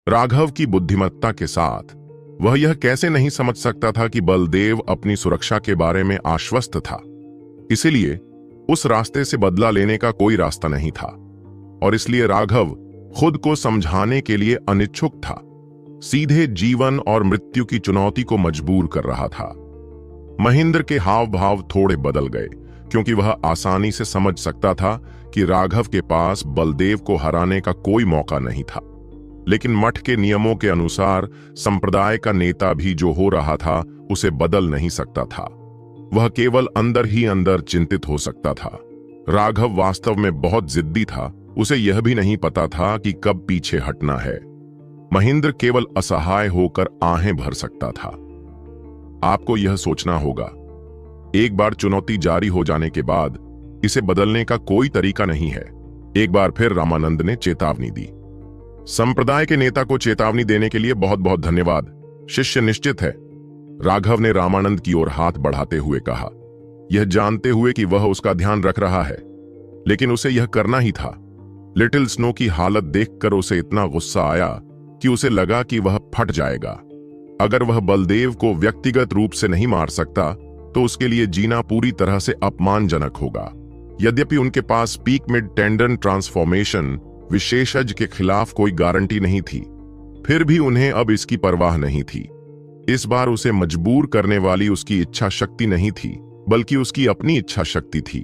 राघव की बुद्धिमत्ता के साथ वह यह कैसे नहीं समझ सकता था कि बलदेव अपनी सुरक्षा के बारे में आश्वस्त था। इसीलिए उस रास्ते से बदला लेने का कोई रास्ता नहीं था और इसलिए राघव खुद को समझाने के लिए अनिच्छुक था, सीधे जीवन और मृत्यु की चुनौती को मजबूर कर रहा था। महेंद्र के हाव भाव थोड़े बदल गए क्योंकि वह आसानी से समझ सकता था कि राघव के पास बलदेव को हराने का कोई मौका नहीं था। लेकिन मठ के नियमों के अनुसार संप्रदाय का नेता भी जो हो रहा था उसे बदल नहीं सकता था। वह केवल अंदर ही अंदर चिंतित हो सकता था। राघव वास्तव में बहुत जिद्दी था, उसे यह भी नहीं पता था कि कब पीछे हटना है। महेंद्र केवल असहाय होकर आहें भर सकता था। आपको यह सोचना होगा, एक बार चुनौती जारी हो जाने के बाद इसे बदलने का कोई तरीका नहीं है। एक बार फिर रामानंद ने चेतावनी दी। संप्रदाय के नेता को चेतावनी देने के लिए बहुत बहुत धन्यवाद। शिष्य निश्चित है, राघव ने रामानंद की ओर हाथ बढ़ाते हुए कहा, यह जानते हुए कि वह उसका ध्यान रख रहा है, लेकिन उसे यह करना ही था। लिटिल स्नो की हालत देखकर उसे इतना गुस्सा आया कि उसे लगा कि वह फट जाएगा। अगर वह बलदेव को व्यक्तिगत रूप से नहीं मार सकता तो उसके लिए जीना पूरी तरह से अपमानजनक होगा। यद्यपि उनके पास पीक मिड टेंडन ट्रांसफॉर्मेशन विशेषज्ञ के खिलाफ कोई गारंटी नहीं थी, फिर भी उन्हें अब इसकी परवाह नहीं थी। इस बार उसे मजबूर करने वाली उसकी इच्छा शक्ति नहीं थी, बल्कि उसकी अपनी इच्छा शक्ति थी।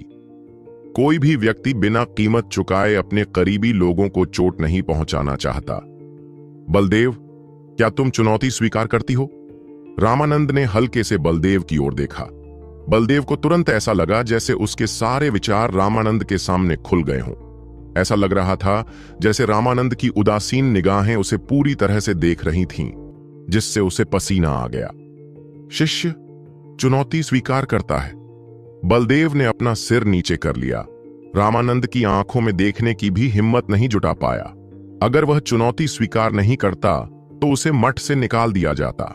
कोई भी व्यक्ति बिना कीमत चुकाए अपने करीबी लोगों को चोट नहीं पहुंचाना चाहता। बलदेव, क्या तुम चुनौती स्वीकार करती हो? रामानंद ने हल्के से बलदेव की ओर देखा। बलदेव को तुरंत ऐसा लगा जैसे उसके सारे विचार रामानंद के सामने खुल गए हों। ऐसा लग रहा था जैसे रामानंद की उदासीन निगाहें उसे पूरी तरह से देख रही थीं, जिससे उसे पसीना आ गया। शिष्य चुनौती स्वीकार करता है। बलदेव ने अपना सिर नीचे कर लिया। रामानंद की आंखों में देखने की भी हिम्मत नहीं जुटा पाया। अगर वह चुनौती स्वीकार नहीं करता तो उसे मठ से निकाल दिया जाता।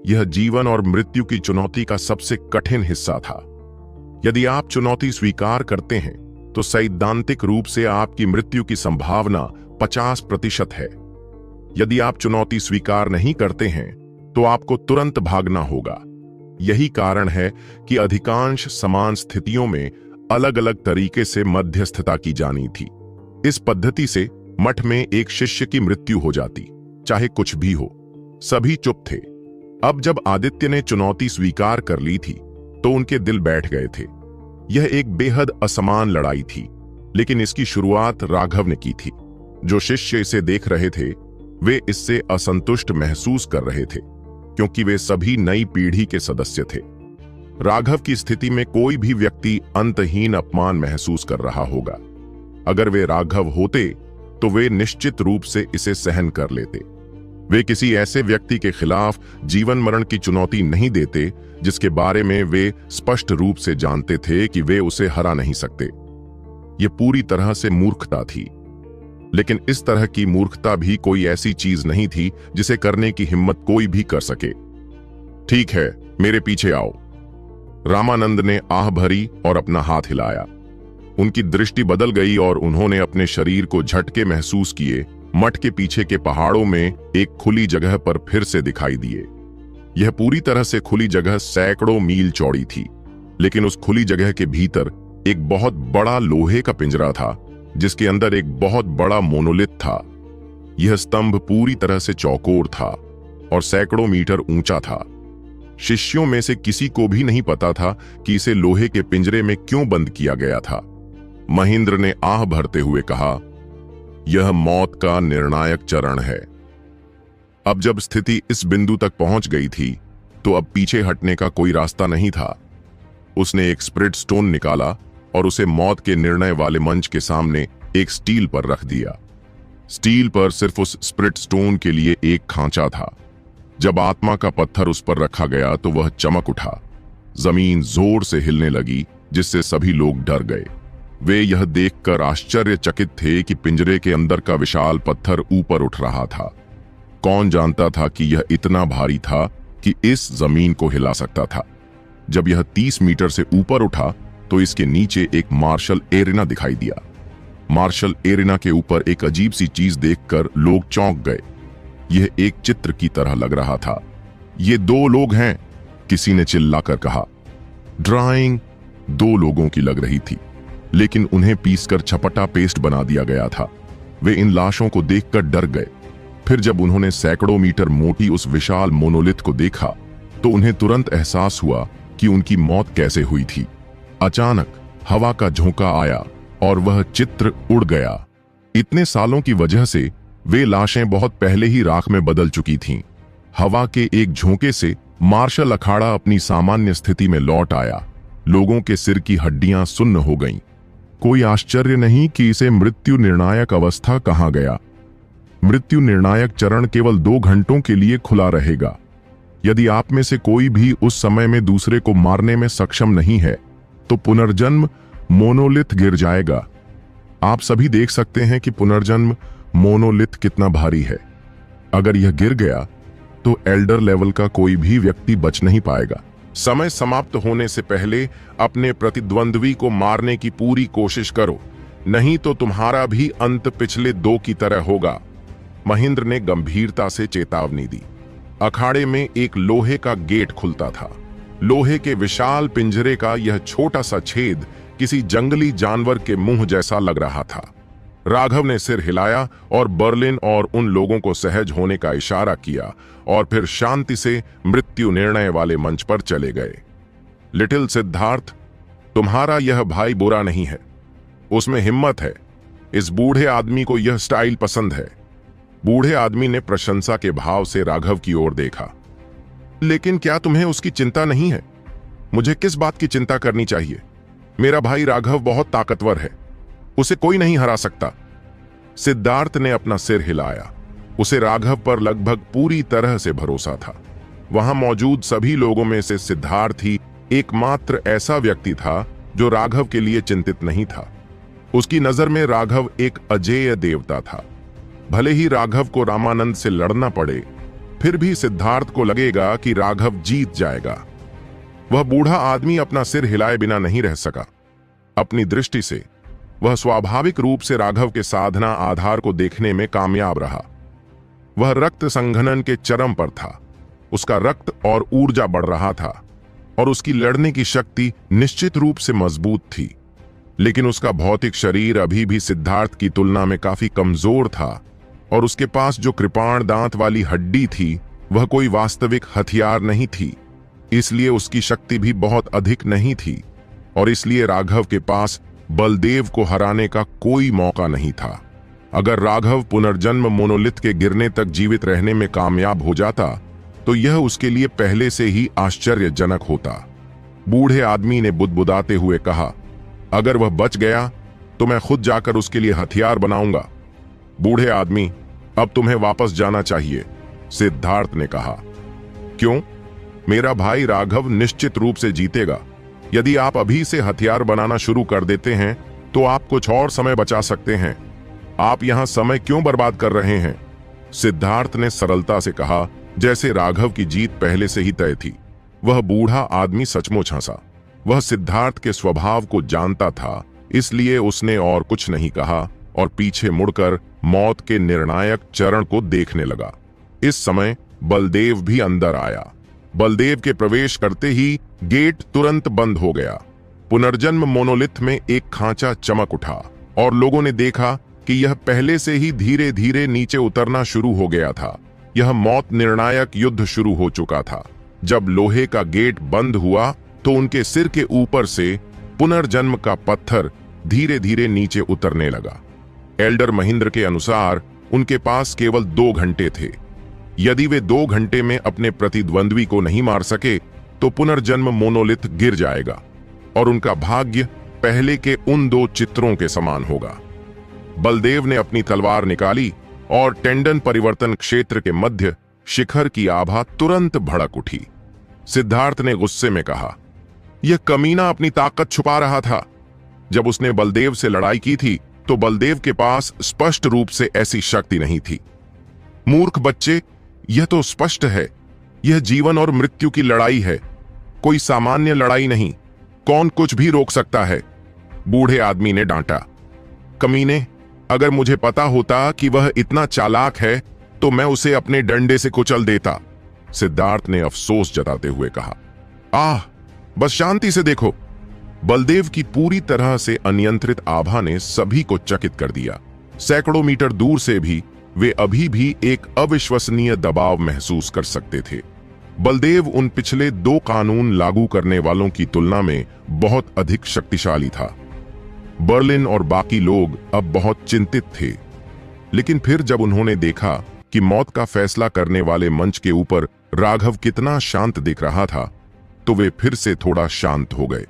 यह जीवन और मृत्यु की चुनौती का सबसे कठिन हिस्सा था। यदि आप चुनौती स्वीकार करते हैं तो सैद्धांतिक रूप से आपकी मृत्यु की संभावना 50% है। यदि आप चुनौती स्वीकार नहीं करते हैं तो आपको तुरंत भागना होगा। यही कारण है कि अधिकांश समान स्थितियों में अलग अलग तरीके से मध्यस्थता की जानी थी। इस पद्धति से मठ में एक शिष्य की मृत्यु हो जाती, चाहे कुछ भी हो। सभी चुप थे। अब जब आदित्य ने चुनौती स्वीकार कर ली थी तो उनके दिल बैठ गए थे। यह एक बेहद असमान लड़ाई थी, लेकिन इसकी शुरुआत राघव ने की थी। जो शिष्य इसे देख रहे थे वे इससे असंतुष्ट महसूस कर रहे थे, क्योंकि वे सभी नई पीढ़ी के सदस्य थे। राघव की स्थिति में कोई भी व्यक्ति अंतहीन अपमान महसूस कर रहा होगा। अगर वे राघव होते तो वे निश्चित रूप से इसे सहन कर लेते। वे किसी ऐसे व्यक्ति के खिलाफ जीवन मरण की चुनौती नहीं देते जिसके बारे में वे स्पष्ट रूप से जानते थे कि वे उसे हरा नहीं सकते। यह पूरी तरह से मूर्खता थी, लेकिन इस तरह की मूर्खता भी कोई ऐसी चीज नहीं थी जिसे करने की हिम्मत कोई भी कर सके। ठीक है, मेरे पीछे आओ। रामानंद ने आह भरी और अपना हाथ हिलाया। उनकी दृष्टि बदल गई और उन्होंने अपने शरीर को झटके महसूस किए। मठ के पीछे के पहाड़ों में एक खुली जगह पर फिर से दिखाई दिए। यह पूरी तरह से खुली जगह सैकड़ों मील चौड़ी थी, लेकिन उस खुली जगह के भीतर एक बहुत बड़ा लोहे का पिंजरा था, जिसके अंदर एक बहुत बड़ा मोनोलिथ था। यह स्तंभ पूरी तरह से चौकोर था और सैकड़ों मीटर ऊंचा था। शिष्यों में से किसी को भी नहीं पता था कि इसे लोहे के पिंजरे में क्यों बंद किया गया था। महेंद्र ने आह भरते हुए कहा, यह मौत का निर्णायक चरण है। अब जब स्थिति इस बिंदु तक पहुंच गई थी तो अब पीछे हटने का कोई रास्ता नहीं था। उसने एक स्प्रिट स्टोन निकाला और उसे मौत के निर्णय वाले मंच के सामने एक स्टील पर रख दिया। स्टील पर सिर्फ उस स्प्रिट स्टोन के लिए एक खांचा था। जब आत्मा का पत्थर उस पर रखा गया तो वह चमक उठा। जमीन जोर से हिलने लगी, जिससे सभी लोग डर गए। वे यह देखकर आश्चर्यचकित थे कि पिंजरे के अंदर का विशाल पत्थर ऊपर उठ रहा था। कौन जानता था कि यह इतना भारी था कि इस जमीन को हिला सकता था। जब यह 30 मीटर से ऊपर उठा तो इसके नीचे एक मार्शल एरिना दिखाई दिया। मार्शल एरिना के ऊपर एक अजीब सी चीज देखकर लोग चौंक गए। यह एक चित्र की तरह लग रहा था। ये 2 लोग हैं, किसी ने चिल्लाकर कहा। ड्राइंग 2 लोगों की लग रही थी, लेकिन उन्हें पीसकर छपटा पेस्ट बना दिया गया था। वे इन लाशों को देखकर डर गए। फिर जब उन्होंने सैकड़ों मीटर मोटी उस विशाल मोनोलिथ को देखा तो उन्हें तुरंत एहसास हुआ कि उनकी मौत कैसे हुई थी। अचानक हवा का झोंका आया और वह चित्र उड़ गया। इतने सालों की वजह से वे लाशें बहुत पहले ही राख में बदल चुकी थीं। हवा के एक झोंके से मार्शल अखाड़ा अपनी सामान्य स्थिति में लौट आया। लोगों के सिर की हड्डियां सुन्न हो गईं। कोई आश्चर्य नहीं कि इसे मृत्यु निर्णायक अवस्था कहा गया। मृत्यु निर्णायक चरण केवल 2 घंटों के लिए खुला रहेगा। यदि आप में से कोई भी उस समय में दूसरे को मारने में सक्षम नहीं है तो पुनर्जन्म मोनोलिथ गिर जाएगा। आप सभी देख सकते हैं कि पुनर्जन्म मोनोलिथ कितना भारी है। अगर यह गिर गया तो एल्डर लेवल का कोई भी व्यक्ति बच नहीं पाएगा। समय समाप्त होने से पहले अपने प्रतिद्वंद्वी को मारने की पूरी कोशिश करो, नहीं तो तुम्हारा भी अंत पिछले 2 की तरह होगा। महेंद्र ने गंभीरता से चेतावनी दी। अखाड़े में एक लोहे का गेट खुलता था। लोहे के विशाल पिंजरे का यह छोटा सा छेद किसी जंगली जानवर के मुंह जैसा लग रहा था। राघव ने सिर हिलाया और बर्लिन और उन लोगों को सहज होने का इशारा किया और फिर शांति से मृत्यु निर्णय वाले मंच पर चले गए। लिटिल सिद्धार्थ, तुम्हारा यह भाई बुरा नहीं है, उसमें हिम्मत है। इस बूढ़े आदमी को यह स्टाइल पसंद है। बूढ़े आदमी ने प्रशंसा के भाव से राघव की ओर देखा। लेकिन क्या तुम्हें उसकी चिंता नहीं है? मुझे किस बात की चिंता करनी चाहिए? मेरा भाई राघव बहुत ताकतवर है, उसे कोई नहीं हरा सकता। सिद्धार्थ ने अपना सिर हिलाया। उसे राघव पर लगभग पूरी तरह से भरोसा था। वहां मौजूद सभी लोगों में से सिद्धार्थ ही एकमात्र ऐसा व्यक्ति था जो राघव के लिए चिंतित नहीं था। उसकी नजर में राघव एक अजेय देवता था। भले ही राघव को रामानंद से लड़ना पड़े, फिर भी सिद्धार्थ को लगेगा कि राघव जीत जाएगा। वह बूढ़ा आदमी अपना सिर हिलाए बिना नहीं रह सका। अपनी दृष्टि से वह स्वाभाविक रूप से राघव के साधना आधार को देखने में कामयाब रहा। वह रक्त संघनन के चरम पर था। उसका रक्त और ऊर्जा बढ़ रहा था और उसकी लड़ने की शक्ति निश्चित रूप से मजबूत थी। लेकिन उसका भौतिक शरीर अभी भी सिद्धार्थ की तुलना में काफी कमजोर था और उसके पास जो कृपाण दांत वाली हड्डी थी वह कोई वास्तविक हथियार नहीं थी। इसलिए उसकी शक्ति भी बहुत अधिक नहीं थी और इसलिए राघव के पास बलदेव को हराने का कोई मौका नहीं था। अगर राघव पुनर्जन्म मोनोलिथ के गिरने तक जीवित रहने में कामयाब हो जाता तो यह उसके लिए पहले से ही आश्चर्यजनक होता। बूढ़े आदमी ने बुदबुदाते हुए कहा, अगर वह बच गया तो मैं खुद जाकर उसके लिए हथियार बनाऊंगा। बूढ़े आदमी, अब तुम्हें वापस जाना चाहिए, सिद्धार्थ ने कहा। क्यों? मेरा भाई राघव निश्चित रूप से जीतेगा। यदि आप अभी से हथियार बनाना शुरू कर देते हैं तो आप कुछ और समय बचा सकते हैं। आप यहां समय क्यों बर्बाद कर रहे हैं? सिद्धार्थ ने सरलता से कहा, जैसे राघव की जीत पहले से ही तय थी। वह बूढ़ा आदमी सचमुच हंसा। वह सिद्धार्थ के स्वभाव को जानता था, इसलिए उसने और कुछ नहीं कहा और पीछे मुड़कर मौत के निर्णायक चरण को देखने लगा। इस समय बलदेव भी अंदर आया। बलदेव के प्रवेश करते ही गेट तुरंत बंद हो गया। पुनर्जन्म मोनोलिथ में एक खांचा चमक उठा और लोगों ने देखा कि यह पहले से ही धीरे धीरे नीचे उतरना शुरू हो गया था। यह मौत निर्णायक युद्ध शुरू हो चुका था। जब लोहे का गेट बंद हुआ तो उनके सिर के ऊपर से पुनर्जन्म का पत्थर धीरे धीरे नीचे उतरने लगा। एल्डर महेंद्र के अनुसार उनके पास केवल 2 घंटे थे। यदि वे 2 घंटे में अपने प्रतिद्वंद्वी को नहीं मार सके तो पुनर्जन्म मोनोलिथ गिर जाएगा और उनका भाग्य पहले के उन 2 चित्रों के समान होगा। बलदेव ने अपनी तलवार निकाली और टेंडन परिवर्तन क्षेत्र के मध्य शिखर की आभा तुरंत भड़क उठी। सिद्धार्थ ने गुस्से में कहा, यह कमीना अपनी ताकत छुपा रहा था। जब उसने बलदेव से लड़ाई की थी तो बलदेव के पास स्पष्ट रूप से ऐसी शक्ति नहीं थी। मूर्ख बच्चे, यह तो स्पष्ट है, यह जीवन और मृत्यु की लड़ाई है, कोई सामान्य लड़ाई नहीं। कौन कुछ भी रोक सकता है? बूढ़े आदमी ने डांटा। कमीने, अगर मुझे पता होता कि वह इतना चालाक है तो मैं उसे अपने डंडे से कुचल देता, सिद्धार्थ ने अफसोस जताते हुए कहा। आह, बस शांति से देखो। बलदेव की पूरी तरह से अनियंत्रित आभा ने सभी को चकित कर दिया। सैकड़ों मीटर दूर से भी वे अभी भी एक अविश्वसनीय दबाव महसूस कर सकते थे। बलदेव उन पिछले 2 कानून लागू करने वालों की तुलना में बहुत अधिक शक्तिशाली था। बर्लिन और बाकी लोग अब बहुत चिंतित थे, लेकिन फिर जब उन्होंने देखा कि मौत का फैसला करने वाले मंच के ऊपर राघव कितना शांत दिख रहा था, तो वे फिर से थोड़ा शांत हो गए।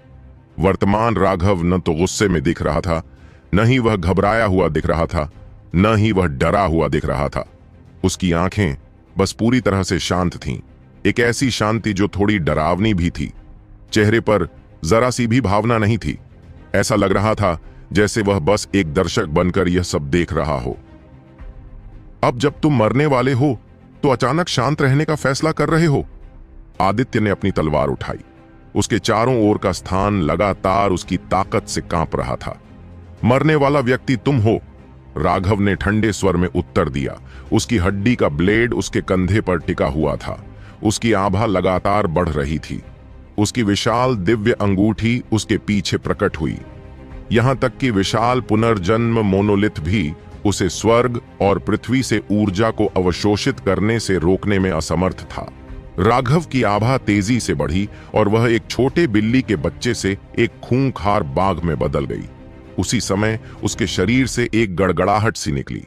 वर्तमान राघव न तो गुस्से में दिख रहा था, न ही वह घबराया हुआ दिख रहा था, न ही वह डरा हुआ दिख रहा था। उसकी आंखें बस पूरी तरह से शांत थीं, एक ऐसी शांति जो थोड़ी डरावनी भी थी। चेहरे पर जरा सी भी भावना नहीं थी। ऐसा लग रहा था जैसे वह बस एक दर्शक बनकर यह सब देख रहा हो। अब जब तुम मरने वाले हो तो अचानक शांत रहने का फैसला कर रहे हो। आदित्य ने अपनी तलवार उठाई। उसके चारों ओर का स्थान लगातार उसकी ताकत से कांप रहा था। मरने वाला व्यक्ति तुम हो, राघव ने ठंडे स्वर में उत्तर दिया। उसकी हड्डी का ब्लेड उसके कंधे पर टिका हुआ था। उसकी आभा लगातार बढ़ रही थी। उसकी विशाल दिव्य अंगूठी उसके पीछे प्रकट हुई। यहां तक कि विशाल पुनर्जन्म मोनोलिथ भी उसे स्वर्ग और पृथ्वी से ऊर्जा को अवशोषित करने से रोकने में असमर्थ था। राघव की आभा तेजी से बढ़ी और वह एक छोटे बिल्ली के बच्चे से एक खूंखार बाघ में बदल गई। उसी समय उसके शरीर से एक गड़गड़ाहट सी निकली।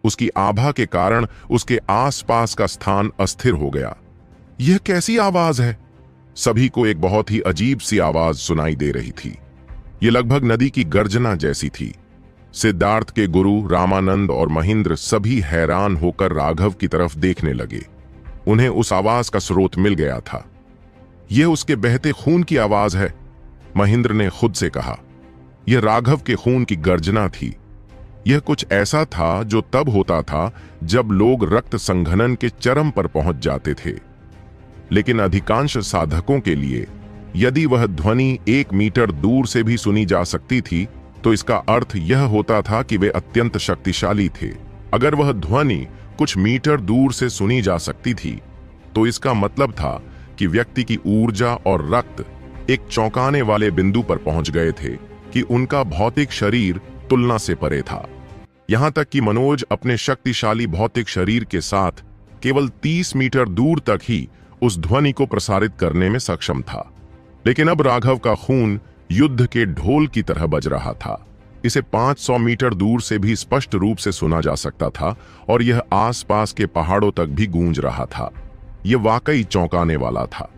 उसकी आभा के कारण उसके आसपास का स्थान अस्थिर हो गया। यह कैसी आवाज है? सभी को एक बहुत ही अजीब सी आवाज सुनाई दे रही थी। यह लगभग नदी की गर्जना जैसी थी। सिद्धार्थ के गुरु रामानंद और महेंद्र सभी हैरान होकर राघव की तरफ देखने लगे। उन्हें उस आवाज का स्रोत मिल गया था। यह उसके बहते खून की आवाज है, महेंद्र ने खुद से कहा। यह राघव के खून की गर्जना थी। यह कुछ ऐसा था जो तब होता था जब लोग रक्त संघनन के चरम पर पहुंच जाते थे। लेकिन अधिकांश साधकों के लिए यदि वह ध्वनि 1 मीटर दूर से भी सुनी जा सकती थी, तो इसका अर्थ यह होता था कि वे अत्यंत शक्तिशाली थे। अगर वह ध्वनि कुछ मीटर दूर से सुनी जा सकती थी, तो इसका मतलब था कि व्यक्ति की ऊर्जा और रक्त एक चौंकाने वाले बिंदु पर पहुंच गए थे कि उनका भौतिक शरीर तुलना से परे था। यहां तक कि मनोज अपने शक्तिशाली भौतिक शरीर के साथ केवल 30 मीटर दूर तक ही उस ध्वनि को प्रसारित करने में सक्षम था। लेकिन अब राघव का खून युद्ध के ढोल की तरह बज रहा था। इसे 500 मीटर दूर से भी स्पष्ट रूप से सुना जा सकता था और यह आसपास के पहाड़ों तक भी गूंज रहा था। यह वाकई चौंकाने वाला था।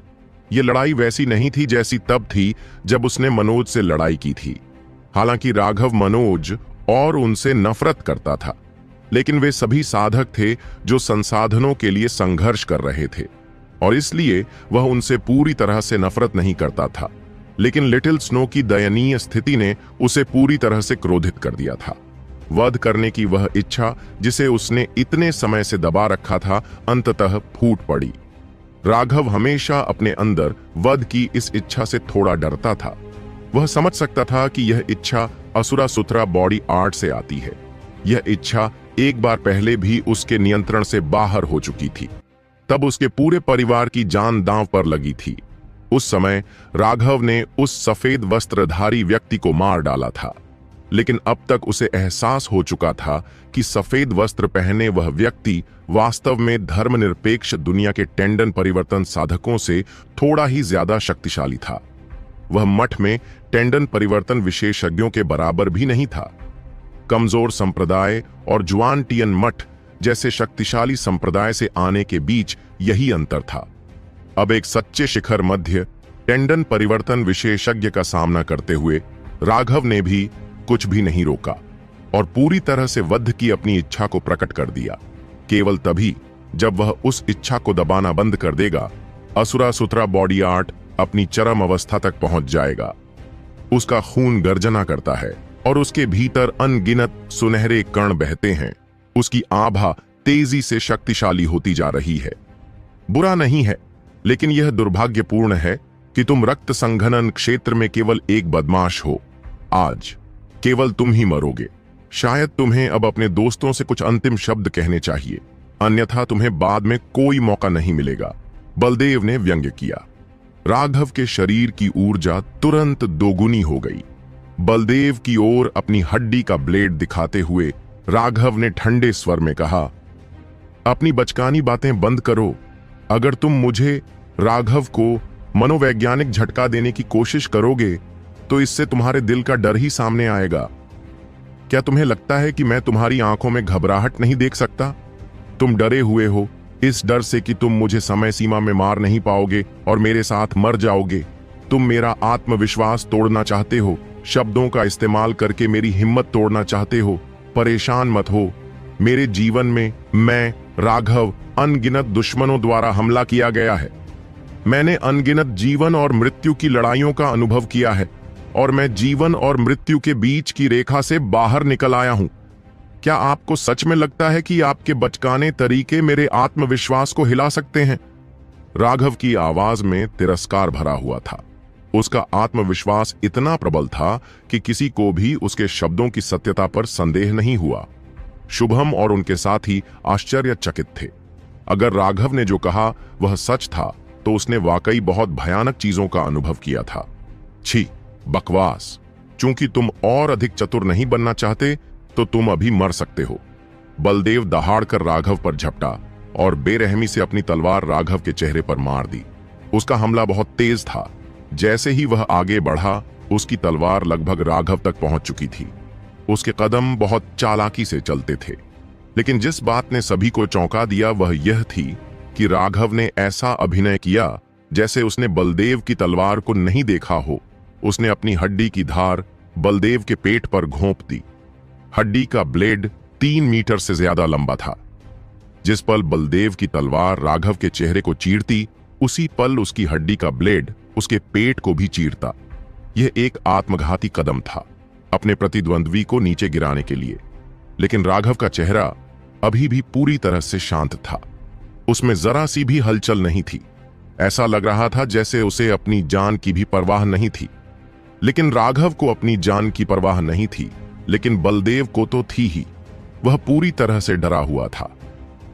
यह लड़ाई वैसी नहीं थी जैसी तब थी जब उसने मनोज से लड़ाई की थी। हालांकि राघव मनोज और उनसे नफरत करता था, लेकिन वे सभी साधक थे जो संसाधनों के लिए संघर्ष कर रहे थे और इसलिए वह उनसे पूरी तरह से नफरत नहीं करता था। लेकिन लिटिल स्नो की दयनीय स्थिति ने उसे पूरी तरह से क्रोधित कर दिया था। वध करने की वह इच्छा जिसे उसने इतने समय से दबा रखा था, अंततः फूट पड़ी। राघव हमेशा अपने अंदर वध की इस इच्छा से थोड़ा डरता था। वह समझ सकता था कि यह इच्छा असुरा सुथरा बॉडी आर्ट से आती है। यह इच्छा एक बार पहले भी उसके नियंत्रण से बाहर हो चुकी थी। तब उसके पूरे परिवार की जान दांव पर लगी थी। उस समय राघव ने उस सफेद वस्त्रधारी व्यक्ति को मार डाला था, लेकिन अब तक उसे एहसास हो चुका था कि सफेद वस्त्र पहने वह व्यक्ति वास्तव में धर्मनिरपेक्ष दुनिया के टेंडन परिवर्तन साधकों से थोड़ा ही ज्यादा शक्तिशाली था। वह मठ में टेंडन परिवर्तन विशेषज्ञों के बराबर भी नहीं था। कमजोर संप्रदाय और जुआनटियन मठ जैसे शक्तिशाली संप्रदाय से आने के बीच यही अंतर था। अब एक सच्चे शिखर मध्य टेंडन परिवर्तन विशेषज्ञ का सामना करते हुए राघव ने भी कुछ भी नहीं रोका और पूरी तरह से वध की अपनी इच्छा को प्रकट कर दिया। केवल तभी जब वह उस इच्छा को दबाना बंद कर देगा, असुरा सुथरा बॉडी आर्ट अपनी चरम अवस्था तक पहुंच जाएगा। उसका खून गर्जना करता है और उसके भीतर अनगिनत सुनहरे कण बहते हैं। उसकी आभा तेजी से शक्तिशाली होती जा रही है। बुरा नहीं है, लेकिन यह दुर्भाग्यपूर्ण है कि तुम रक्त संघनन क्षेत्र में केवल एक बदमाश हो। आज केवल तुम ही मरोगे। शायद तुम्हें अब अपने दोस्तों से कुछ अंतिम शब्द कहने चाहिए। अन्यथा तुम्हें बाद में कोई मौका नहीं मिलेगा, बलदेव ने व्यंग्य किया। राघव के शरीर की ऊर्जा तुरंत दोगुनी हो गई। बलदेव की ओर अपनी हड्डी का ब्लेड दिखाते हुए राघव ने ठंडे स्वर में कहा, अपनी बचकानी बातें बंद करो। अगर तुम मुझे, राघव को, मनोवैज्ञानिक झटका देने की कोशिश करोगे तो इससे तुम्हारे दिल का डर ही सामने आएगा। क्या तुम्हें लगता है कि मैं तुम्हारी आंखों में घबराहट नहीं देख सकता? तुम डरे हुए हो इस डर से कि तुम मुझे समय सीमा में मार नहीं पाओगे और मेरे साथ मर जाओगे। तुम मेरा आत्मविश्वास तोड़ना चाहते हो, शब्दों का इस्तेमाल करके मेरी हिम्मत तोड़ना चाहते हो। परेशान मत हो। मेरे जीवन में मैं, राघव, अनगिनत दुश्मनों द्वारा हमला किया गया है। मैंने अनगिनत जीवन और मृत्यु की लड़ाइयों का अनुभव किया है और मैं जीवन और मृत्यु के बीच की रेखा से बाहर निकल आया हूं। क्या आपको सच में लगता है कि आपके बचकाने तरीके मेरे आत्मविश्वास को हिला सकते हैं? राघव की आवाज में तिरस्कार भरा हुआ था। उसका आत्मविश्वास इतना प्रबल था कि किसी को भी उसके शब्दों की सत्यता पर संदेह नहीं हुआ। शुभम और उनके साथी आश्चर्यचकित थे। अगर राघव ने जो कहा वह सच था तो उसने वाकई बहुत भयानक चीजों का अनुभव किया था। छी, बकवास। चूंकि तुम और अधिक चतुर नहीं बनना चाहते तो तुम अभी मर सकते हो। बलदेव दहाड़कर राघव पर झपटा और बेरहमी से अपनी तलवार राघव के चेहरे पर मार दी। उसका हमला बहुत तेज था। जैसे ही वह आगे बढ़ा, उसकी तलवार लगभग राघव तक पहुंच चुकी थी। उसके कदम बहुत चालाकी से चलते थे, लेकिन जिस बात ने सभी को चौंका दिया वह यह थी कि राघव ने ऐसा अभिनय किया जैसे उसने बलदेव की तलवार को नहीं देखा हो। उसने अपनी हड्डी की धार बलदेव के पेट पर घोंप दी। हड्डी का ब्लेड 3 मीटर से ज्यादा लंबा था। जिस पल बलदेव की तलवार राघव के चेहरे को चीरती, उसी पल उसकी हड्डी का ब्लेड उसके पेट को भी चीरता। यह एक आत्मघाती कदम था अपने प्रतिद्वंद्वी को नीचे गिराने के लिए। लेकिन राघव का चेहरा अभी भी पूरी तरह से शांत था। उसमें जरा सी भी हलचल नहीं थी। ऐसा लग रहा था जैसे उसे अपनी जान की भी परवाह नहीं थी। लेकिन राघव को अपनी जान की परवाह नहीं थी, लेकिन बलदेव को तो थी ही। वह पूरी तरह से डरा हुआ था।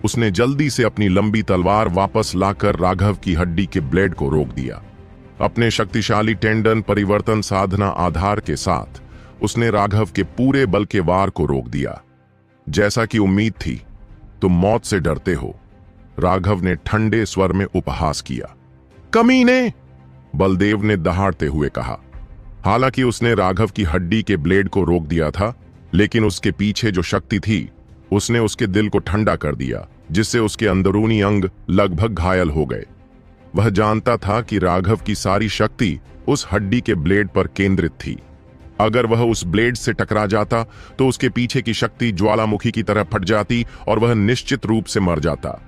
उसने जल्दी से अपनी लंबी तलवार वापस लाकर राघव की हड्डी के ब्लेड को रोक दिया। अपने शक्तिशाली टेंडन परिवर्तन साधना आधार के साथ उसने राघव के पूरे बल के वार को रोक दिया। जैसा कि उम्मीद थी, तुम मौत से डरते हो, राघव ने ठंडे स्वर में उपहास किया। कमीने! बलदेव ने दहाड़ते हुए कहा। हालांकि उसने राघव की हड्डी के ब्लेड को रोक दिया था, लेकिन उसके पीछे जो शक्ति थी उसने उसके दिल को ठंडा कर दिया, जिससे उसके अंदरूनी अंग लगभग घायल हो गए। वह जानता था कि राघव की सारी शक्ति उस हड्डी के ब्लेड पर केंद्रित थी। अगर वह उस ब्लेड से टकरा जाता तो उसके पीछे की शक्ति ज्वालामुखी की तरह फट जाती और वह निश्चित रूप से मर जाता।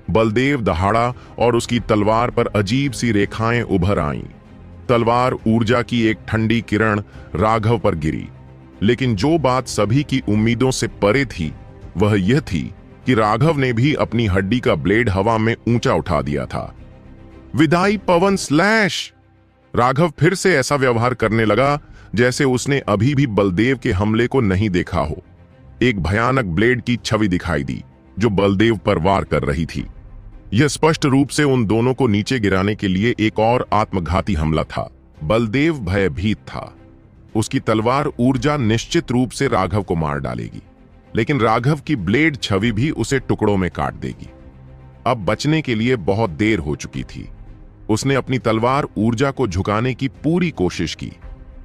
बलदेव दहाड़ा और उसकी तलवार पर अजीब सी रेखाएं उभर आईं। तलवार ऊर्जा की एक ठंडी किरण राघव पर गिरी। लेकिन जो बात सभी की उम्मीदों से परे थी वह यह थी कि राघव ने भी अपनी हड्डी का ब्लेड हवा में ऊंचा उठा दिया था। विदाई पवन स्लैश! राघव फिर से ऐसा व्यवहार करने लगा जैसे उसने अभी भी बलदेव के हमले को नहीं देखा हो। एक भयानक ब्लेड की छवि दिखाई दी जो बलदेव पर वार कर रही थी। यह स्पष्ट रूप से उन दोनों को नीचे गिराने के लिए एक और आत्मघाती हमला था। बलदेव भयभीत था। उसकी तलवार ऊर्जा निश्चित रूप से राघव को मार डालेगी, लेकिन राघव की ब्लेड छवि भी उसे टुकड़ों में काट देगी। अब बचने के लिए बहुत देर हो चुकी थी। उसने अपनी तलवार ऊर्जा को झुकाने की पूरी कोशिश की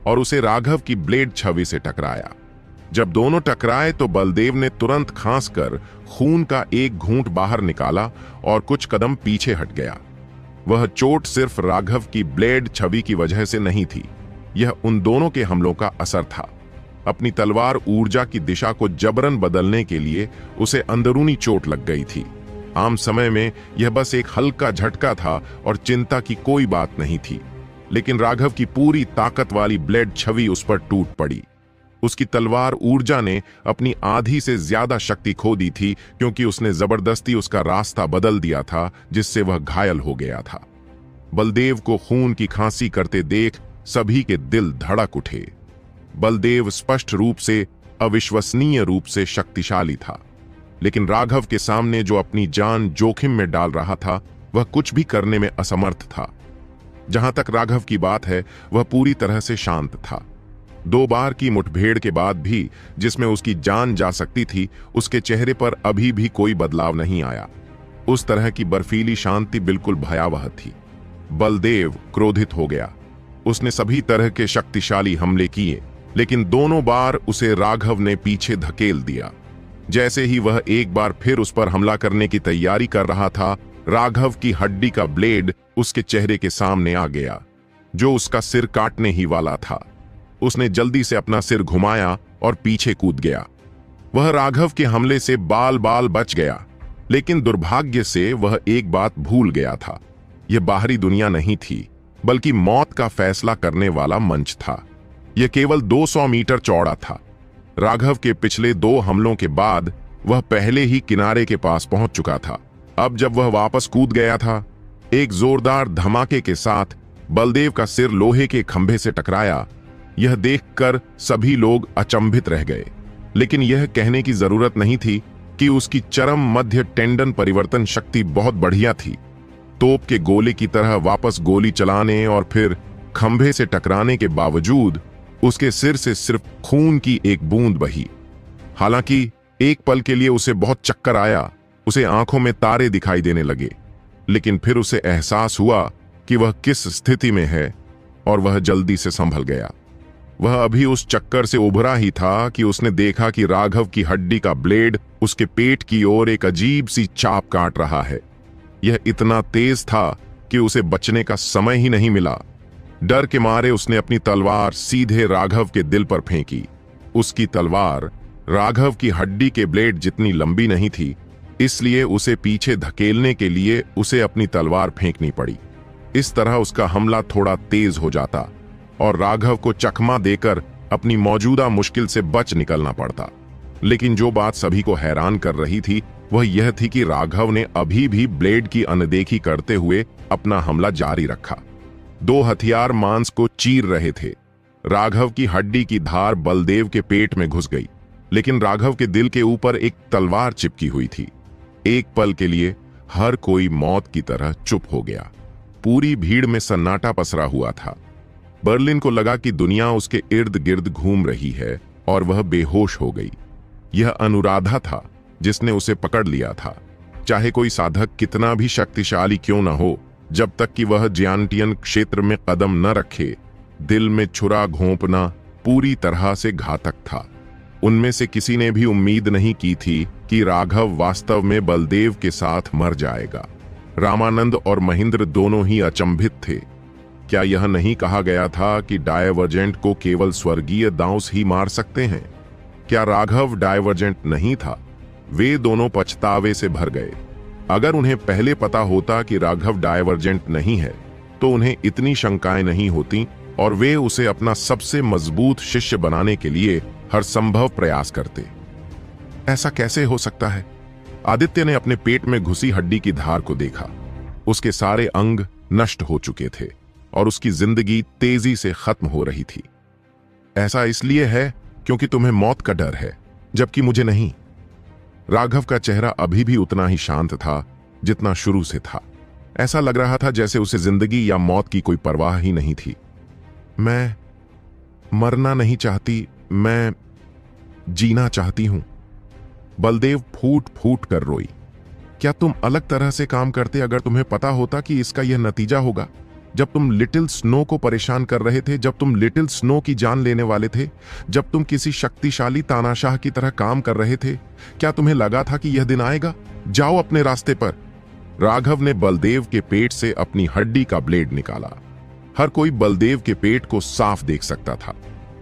और उसे राघव की ब्लेड छवि से टकराया। जब दोनों टकराए तो बलदेव ने तुरंत खांसकर खून का एक घूंट बाहर निकाला और कुछ कदम पीछे हट गया। वह चोट सिर्फ राघव की ब्लेड छवि की वजह से नहीं थी, यह उन दोनों के हमलों का असर था। अपनी तलवार ऊर्जा की दिशा को जबरन बदलने के लिए उसे अंदरूनी चोट लग गई थी। आम समय में यह बस एक हल्का झटका था और चिंता की कोई बात नहीं थी, लेकिन राघव की पूरी ताकत वाली ब्लेड छवि उस पर टूट पड़ी। उसकी तलवार ऊर्जा ने अपनी आधी से ज्यादा शक्ति खो दी थी, क्योंकि उसने जबरदस्ती उसका रास्ता बदल दिया था, जिससे वह घायल हो गया था। बलदेव को खून की खांसी करते देख सभी के दिल धड़क उठे। बलदेव स्पष्ट रूप से, अविश्वसनीय रूप से शक्तिशाली था, लेकिन राघव के सामने जो अपनी जान जोखिम में डाल रहा था वह कुछ भी करने में असमर्थ था। जहां तक राघव की बात है, वह पूरी तरह से शांत था। 2 बार की मुठभेड़ के बाद भी जिसमें उसकी जान जा सकती थी, उसके चेहरे पर अभी भी कोई बदलाव नहीं आया। उस तरह की बर्फीली शांति बिल्कुल भयावह थी। बलदेव क्रोधित हो गया। उसने सभी तरह के शक्तिशाली हमले किए, लेकिन दोनों बार उसे राघव ने पीछे धकेल दिया। जैसे ही वह एक बार फिर उस पर हमला करने की तैयारी कर रहा था, राघव की हड्डी का ब्लेड उसके चेहरे के सामने आ गया, जो उसका सिर काटने ही वाला था। उसने जल्दी से अपना सिर घुमाया और पीछे कूद गया। वह राघव के हमले से बाल बाल बच गया, लेकिन दुर्भाग्य से वह एक बात भूल गया था। यह बाहरी दुनिया नहीं थी, बल्कि मौत का फैसला करने वाला मंच था। यह केवल 200 मीटर चौड़ा था। राघव के पिछले 2 हमलों के बाद वह पहले ही किनारे के पास पहुंच चुका था। अब जब वह वापस कूद गया था, एक जोरदार धमाके के साथ बलदेव का सिर लोहे के खंभे से टकराया। यह देखकर सभी लोग अचंभित रह गए, लेकिन यह कहने की जरूरत नहीं थी कि उसकी चरम मध्य टेंडन परिवर्तन शक्ति बहुत बढ़िया थी। तोप के गोले की तरह वापस गोली चलाने और फिर खंभे से टकराने के बावजूद उसके सिर से सिर्फ खून की एक बूंद बही। हालांकि एक पल के लिए उसे बहुत चक्कर आया, उसे आंखों में तारे दिखाई देने लगे, लेकिन फिर उसे एहसास हुआ कि वह किस स्थिति में है और वह जल्दी से संभल गया। वह अभी उस चक्कर से उभरा ही था कि उसने देखा कि राघव की हड्डी का ब्लेड उसके पेट की ओर एक अजीब सी चाप काट रहा है। यह इतना तेज था कि उसे बचने का समय ही नहीं मिला। डर के मारे उसने अपनी तलवार सीधे राघव के दिल पर फेंकी। उसकी तलवार राघव की हड्डी के ब्लेड जितनी लंबी नहीं थी, इसलिए उसे पीछे धकेलने के लिए उसे अपनी तलवार फेंकनी पड़ी। इस तरह उसका हमला थोड़ा तेज हो जाता और राघव को चकमा देकर अपनी मौजूदा मुश्किल से बच निकलना पड़ता। लेकिन जो बात सभी को हैरान कर रही थी वह यह थी कि राघव ने अभी भी ब्लेड की अनदेखी करते हुए अपना हमला जारी रखा। 2 हथियार मांस को चीर रहे थे। राघव की हड्डी की धार बलदेव के पेट में घुस गई, लेकिन राघव के दिल के ऊपर एक तलवार चिपकी हुई थी। एक पल के लिए हर कोई मौत की तरह चुप हो गया। पूरी भीड़ में सन्नाटा पसरा हुआ था। बर्लिन को लगा कि दुनिया उसके इर्द गिर्द घूम रही है और वह बेहोश हो गई। यह अनुराधा था जिसने उसे पकड़ लिया था। चाहे कोई साधक कितना भी शक्तिशाली क्यों न हो, जब तक कि वह ज्यानटियन क्षेत्र में कदम न रखे, दिल में छुरा घोंपना पूरी तरह से घातक था। उनमें से किसी ने भी उम्मीद नहीं की थी कि राघव वास्तव में बलदेव के साथ मर जाएगा। रामानंद और महेंद्र दोनों ही अचंभित थे। क्या यह नहीं कहा गया था कि डायवर्जेंट को केवल स्वर्गीय दांस ही मार सकते हैं? क्या राघव डायवर्जेंट नहीं था? वे दोनों पछतावे से भर गए। अगर उन्हें पहले पता होता कि राघव डायवर्जेंट नहीं है, तो उन्हें इतनी शंकाएं नहीं होती और वे उसे अपना सबसे मजबूत शिष्य बनाने के लिए हर संभव प्रयास करते। ऐसा कैसे हो सकता है? आदित्य ने अपने पेट में घुसी हड्डी की धार को देखा। उसके सारे अंग नष्ट हो चुके थे और उसकी जिंदगी तेजी से खत्म हो रही थी। ऐसा इसलिए है क्योंकि तुम्हें मौत का डर है, जबकि मुझे नहीं। राघव का चेहरा अभी भी उतना ही शांत था जितना शुरू से था। ऐसा लग रहा था जैसे उसे जिंदगी या मौत की कोई परवाह ही नहीं थी। मैं मरना नहीं चाहती, मैं जीना चाहती हूं। बलदेव फूट फूट कर रोई। क्या तुम अलग तरह से काम करते अगर तुम्हें पता होता कि इसका यह नतीजा होगा? जब तुम लिटिल स्नो को परेशान कर रहे थे, जब तुम लिटिल स्नो की जान लेने वाले थे, जब तुम किसी शक्तिशाली तानाशाह की तरह काम कर रहे थे, क्या तुम्हें लगा था कि यह दिन आएगा? जाओ अपने रास्ते पर। राघव ने बलदेव के पेट से अपनी हड्डी का ब्लेड निकाला। हर कोई बलदेव के पेट को साफ देख सकता था।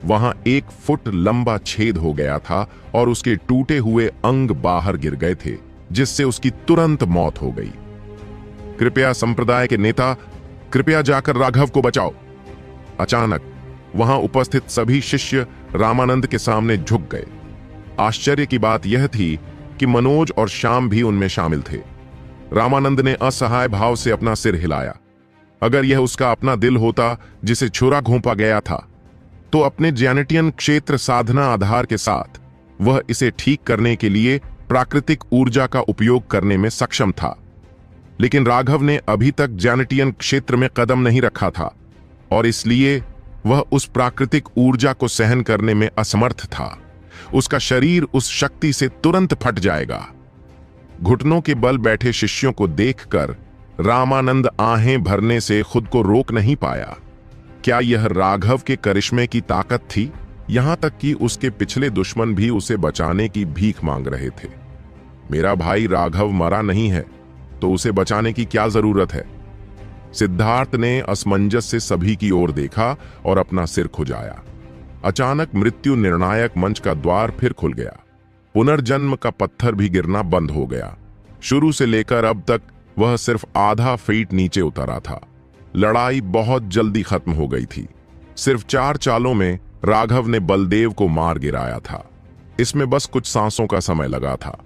वहां 1 फुट लंबा छेद हो गया था और उसके टूटे हुए अंग बाहर गिर गए थे, जिससे उसकी तुरंत मौत हो गई। कृपया संप्रदाय के नेता, कृपया जाकर राघव को बचाओ। अचानक वहां उपस्थित सभी शिष्य रामानंद के सामने झुक गए। आश्चर्य की बात यह थी कि मनोज और श्याम भी उनमें शामिल थे। रामानंद ने असहाय भाव से अपना सिर हिलाया। अगर यह उसका अपना दिल होता जिसे छुरा घोंपा गया था, तो अपने ज्यानेटियन क्षेत्र साधना आधार के साथ वह इसे ठीक करने के लिए प्राकृतिक ऊर्जा का उपयोग करने में सक्षम था। लेकिन राघव ने अभी तक जैनेटियन क्षेत्र में कदम नहीं रखा था और इसलिए वह उस प्राकृतिक ऊर्जा को सहन करने में असमर्थ था। उसका शरीर उस शक्ति से तुरंत फट जाएगा। घुटनों के बल बैठे शिष्यों को देखकर रामानंद आहें भरने से खुद को रोक नहीं पाया। क्या यह राघव के करिश्मे की ताकत थी? यहां तक कि उसके पिछले दुश्मन भी उसे बचाने की भीख मांग रहे थे। मेरा भाई राघव मरा नहीं है तो उसे बचाने की क्या जरूरत है? सिद्धार्थ ने असमंजस से सभी की ओर देखा और अपना सिर खुजाया। अचानक मृत्यु निर्णायक मंच का द्वार फिर खुल गया। पुनर्जन्म का पत्थर भी गिरना बंद हो गया। शुरू से लेकर अब तक वह सिर्फ आधा फीट नीचे उतरा था। लड़ाई बहुत जल्दी खत्म हो गई थी। सिर्फ 4 चालों में राघव ने बलदेव को मार गिराया था। इसमें बस कुछ सांसों का समय लगा था,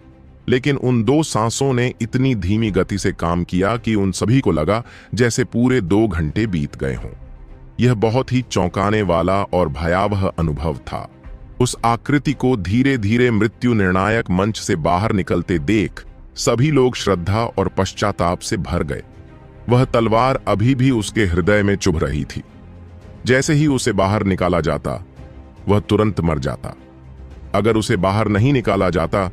लेकिन उन 2 सांसों ने इतनी धीमी गति से काम किया कि उन सभी को लगा जैसे पूरे 2 घंटे बीत गए हों। यह बहुत ही चौंकाने वाला और भयावह अनुभव था। उस आकृति को धीरे धीरे मृत्यु निर्णायक मंच से बाहर निकलते देख सभी लोग श्रद्धा और पश्चाताप से भर गए। वह तलवार अभी भी उसके हृदय में चुभ रही थी। जैसे ही उसे बाहर निकाला जाता वह तुरंत मर जाता। अगर उसे बाहर नहीं निकाला जाता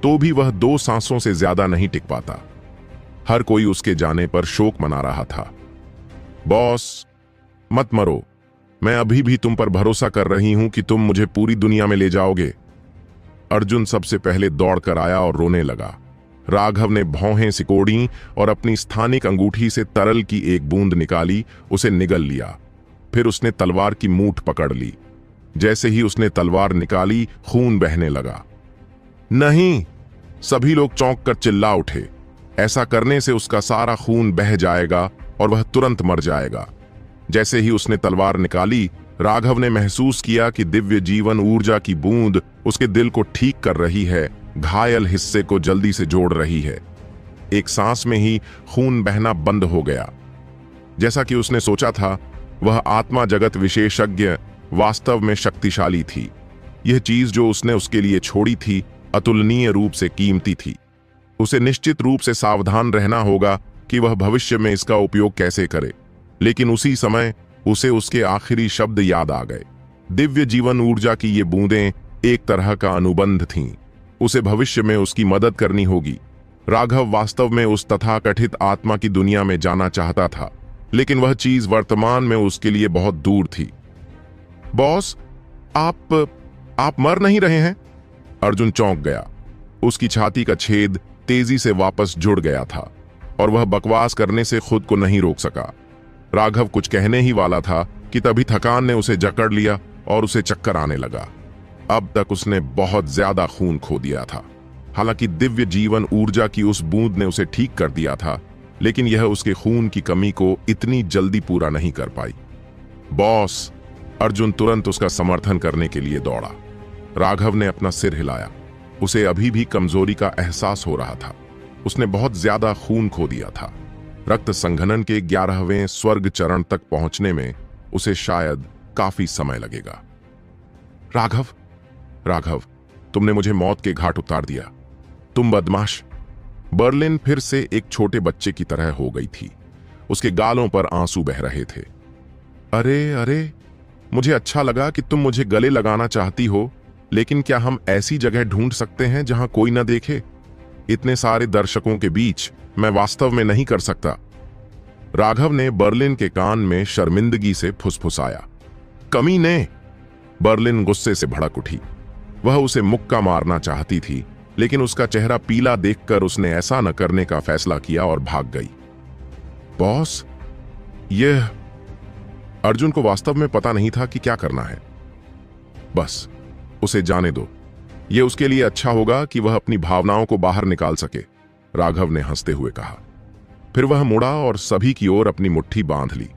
तो भी वह 2 सांसों से ज्यादा नहीं टिक पाता। हर कोई उसके जाने पर शोक मना रहा था। बॉस, मत मरो। मैं अभी भी तुम पर भरोसा कर रही हूं कि तुम मुझे पूरी दुनिया में ले जाओगे। अर्जुन सबसे पहले दौड़कर आया और रोने लगा। राघव ने भौहें सिकोड़ी और अपनी स्थानिक अंगूठी से तरल की एक बूंद निकाली, उसे निगल लिया। फिर उसने तलवार की मूठ पकड़ ली। जैसे ही उसने तलवार निकाली, खून बहने लगा। नहीं! सभी लोग चौंक कर चिल्ला उठे। ऐसा करने से उसका सारा खून बह जाएगा और वह तुरंत मर जाएगा। जैसे ही उसने तलवार निकाली, राघव ने महसूस किया कि दिव्य जीवन ऊर्जा की बूंद उसके दिल को ठीक कर रही है, घायल हिस्से को जल्दी से जोड़ रही है। एक सांस में ही खून बहना बंद हो गया। जैसा कि उसने सोचा था, वह आत्मा जगत विशेषज्ञ वास्तव में शक्तिशाली थी। यह चीज जो उसने उसके लिए छोड़ी थी अतुलनीय रूप से कीमती थी। उसे निश्चित रूप से सावधान रहना होगा कि वह भविष्य में इसका उपयोग कैसे करे। लेकिन उसी समय उसे उसके आखिरी शब्द याद आ गए। दिव्य जीवन ऊर्जा की ये बूंदें एक तरह का अनुबंध थीं। उसे भविष्य में उसकी मदद करनी होगी। राघव वास्तव में उस तथाकथित आत्मा की दुनिया में जाना चाहता था, लेकिन वह चीज वर्तमान में उसके लिए बहुत दूर थी। बॉस, आप मर नहीं रहे हैं? अर्जुन चौंक गया। उसकी छाती का छेद तेजी से वापस जुड़ गया था और वह बकवास करने से खुद को नहीं रोक सका। राघव कुछ कहने ही वाला था कि तभी थकान ने उसे जकड़ लिया और उसे चक्कर आने लगा। अब तक उसने बहुत ज्यादा खून खो दिया था। हालांकि दिव्य जीवन ऊर्जा की उस बूंद ने उसे ठीक कर दिया था, लेकिन यह उसके खून की कमी को इतनी जल्दी पूरा नहीं कर पाई। बॉस! अर्जुन तुरंत उसका समर्थन करने के लिए दौड़ा। राघव ने अपना सिर हिलाया। उसे अभी भी कमजोरी का एहसास हो रहा था। उसने बहुत ज्यादा खून खो दिया था। रक्त संघनन के 11वें स्वर्ग चरण तक पहुंचने में उसे शायद काफी समय लगेगा। राघव, राघव, तुमने मुझे मौत के घाट उतार दिया। तुम बदमाश! बर्लिन फिर से एक छोटे बच्चे की तरह हो गई थी। उसके गालों पर आंसू बह रहे थे। अरे अरे, मुझे अच्छा लगा कि तुम मुझे गले लगाना चाहती हो, लेकिन क्या हम ऐसी जगह ढूंढ सकते हैं जहां कोई न देखे? इतने सारे दर्शकों के बीच मैं वास्तव में नहीं कर सकता। राघव ने बर्लिन के कान में शर्मिंदगी से फुसफुसाया। कमीने! बर्लिन गुस्से से भड़क उठी। वह उसे मुक्का मारना चाहती थी, लेकिन उसका चेहरा पीला देखकर उसने ऐसा न करने का फैसला किया और भाग गई। बॉस, यह... अर्जुन को वास्तव में पता नहीं था कि क्या करना है। बस उसे जाने दो। यह उसके लिए अच्छा होगा कि वह अपनी भावनाओं को बाहर निकाल सके, राघव ने हंसते हुए कहा। फिर वह मुड़ा और सभी की ओर अपनी मुट्ठी बांध ली।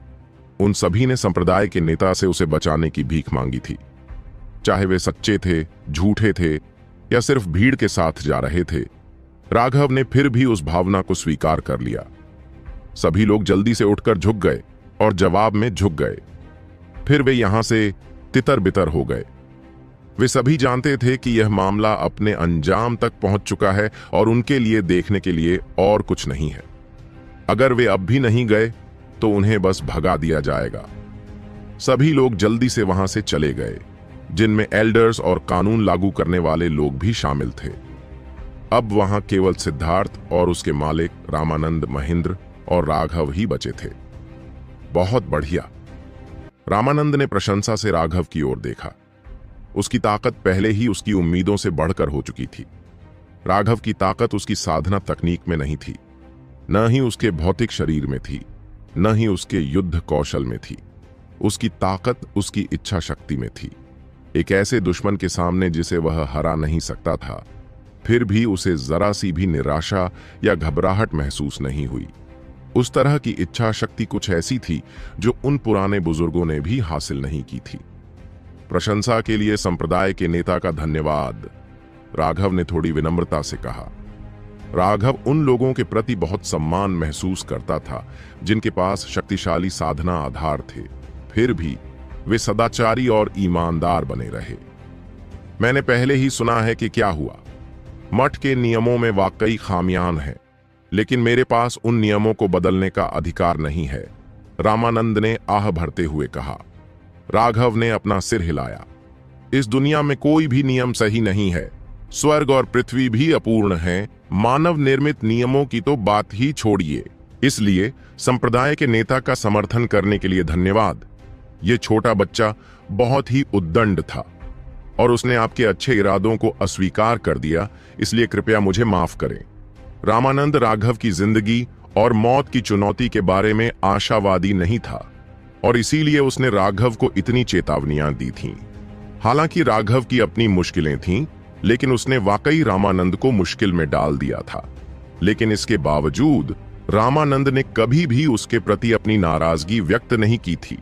उन सभी ने संप्रदाय के नेता से उसे बचाने की भीख मांगी थी। चाहे वे सच्चे थे, झूठे थे या सिर्फ भीड़ के साथ जा रहे थे, राघव ने फिर भी उस भावना को स्वीकार कर लिया। सभी लोग जल्दी से उठकर झुक गए और जवाब में झुक गए। फिर वे यहां से तितर बितर हो गए। वे सभी जानते थे कि यह मामला अपने अंजाम तक पहुंच चुका है और उनके लिए देखने के लिए और कुछ नहीं है। अगर वे अब भी नहीं गए तो उन्हें बस भगा दिया जाएगा। सभी लोग जल्दी से वहां से चले गए, जिनमें एल्डर्स और कानून लागू करने वाले लोग भी शामिल थे। अब वहां केवल सिद्धार्थ और उसके मालिक रामानंद, महेंद्र और राघव ही बचे थे। बहुत बढ़िया। रामानंद ने प्रशंसा से राघव की ओर देखा। उसकी ताकत पहले ही उसकी उम्मीदों से बढ़कर हो चुकी थी। राघव की ताकत उसकी साधना तकनीक में नहीं थी, न ही उसके भौतिक शरीर में थी, न ही उसके युद्ध कौशल में थी। उसकी ताकत उसकी इच्छा शक्ति में थी। एक ऐसे दुश्मन के सामने जिसे वह हरा नहीं सकता था, फिर भी उसे जरा सी भी निराशा या घबराहट महसूस नहीं हुई। उस तरह की इच्छा शक्ति कुछ ऐसी थी जो उन पुराने बुजुर्गों ने भी हासिल नहीं की थी। प्रशंसा के लिए संप्रदाय के नेता का धन्यवाद, राघव ने थोड़ी विनम्रता से कहा। राघव उन लोगों के प्रति बहुत सम्मान महसूस करता था जिनके पास शक्तिशाली साधना आधार थे, फिर भी वे सदाचारी और ईमानदार बने रहे। मैंने पहले ही सुना है कि क्या हुआ। मठ के नियमों में वाकई खामियां हैं, लेकिन मेरे पास उन नियमों को बदलने का अधिकार नहीं है, रामानंद ने आह भरते हुए कहा। राघव ने अपना सिर हिलाया। इस दुनिया में कोई भी नियम सही नहीं है। स्वर्ग और पृथ्वी भी अपूर्ण हैं, मानव निर्मित नियमों की तो बात ही छोड़िए। इसलिए संप्रदाय के नेता का समर्थन करने के लिए धन्यवाद। यह छोटा बच्चा बहुत ही उद्दंड था और उसने आपके अच्छे इरादों को अस्वीकार कर दिया, इसलिए कृपया मुझे माफ करें। रामानंद राघव की जिंदगी और मौत की चुनौती के बारे में आशावादी नहीं था और इसीलिए उसने राघव को इतनी चेतावनियां दी थीं। हालांकि राघव की अपनी मुश्किलें थीं, लेकिन उसने वाकई रामानंद को मुश्किल में डाल दिया था। लेकिन इसके बावजूद रामानंद ने कभी भी उसके प्रति अपनी नाराजगी व्यक्त नहीं की थी।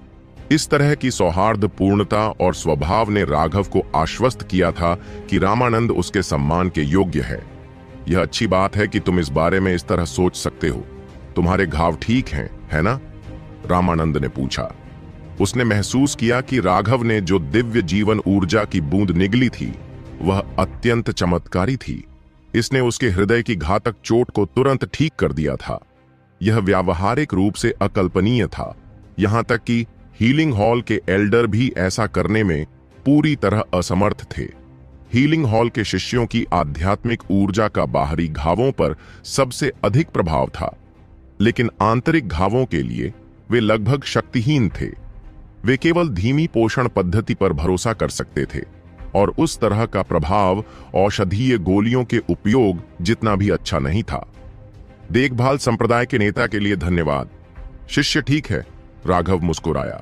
इस तरह की सौहार्दपूर्णता और स्वभाव ने राघव को आश्वस्त किया था कि रामानंद उसके सम्मान के योग्य है। यह अच्छी बात है कि तुम इस बारे में इस तरह सोच सकते हो। तुम्हारे घाव ठीक हैं, है ना? रामानंद ने पूछा। उसने महसूस किया कि राघव ने जो दिव्य जीवन ऊर्जा की बूंद निगली थी वह अत्यंत चमत्कारी थी। इसने उसके हृदय की घातक चोट को तुरंत ठीक कर दिया था। यह व्यावहारिक रूप से अकल्पनीय था, यहां तक कि हीलिंग हॉल के एल्डर भी ऐसा करने में पूरी तरह असमर्थ थे। हीलिंग हॉल के शिष्यों की आध्यात्मिक ऊर्जा का बाहरी घावों पर सबसे अधिक प्रभाव था, लेकिन आंतरिक घावों के लिए वे लगभग शक्तिहीन थे। वे केवल धीमी पोषण पद्धति पर भरोसा कर सकते थे और उस तरह का प्रभाव औषधीय गोलियों के उपयोग जितना भी अच्छा नहीं था। देखभाल संप्रदाय के नेता के लिए धन्यवाद। शिष्य ठीक है, राघव मुस्कुराया।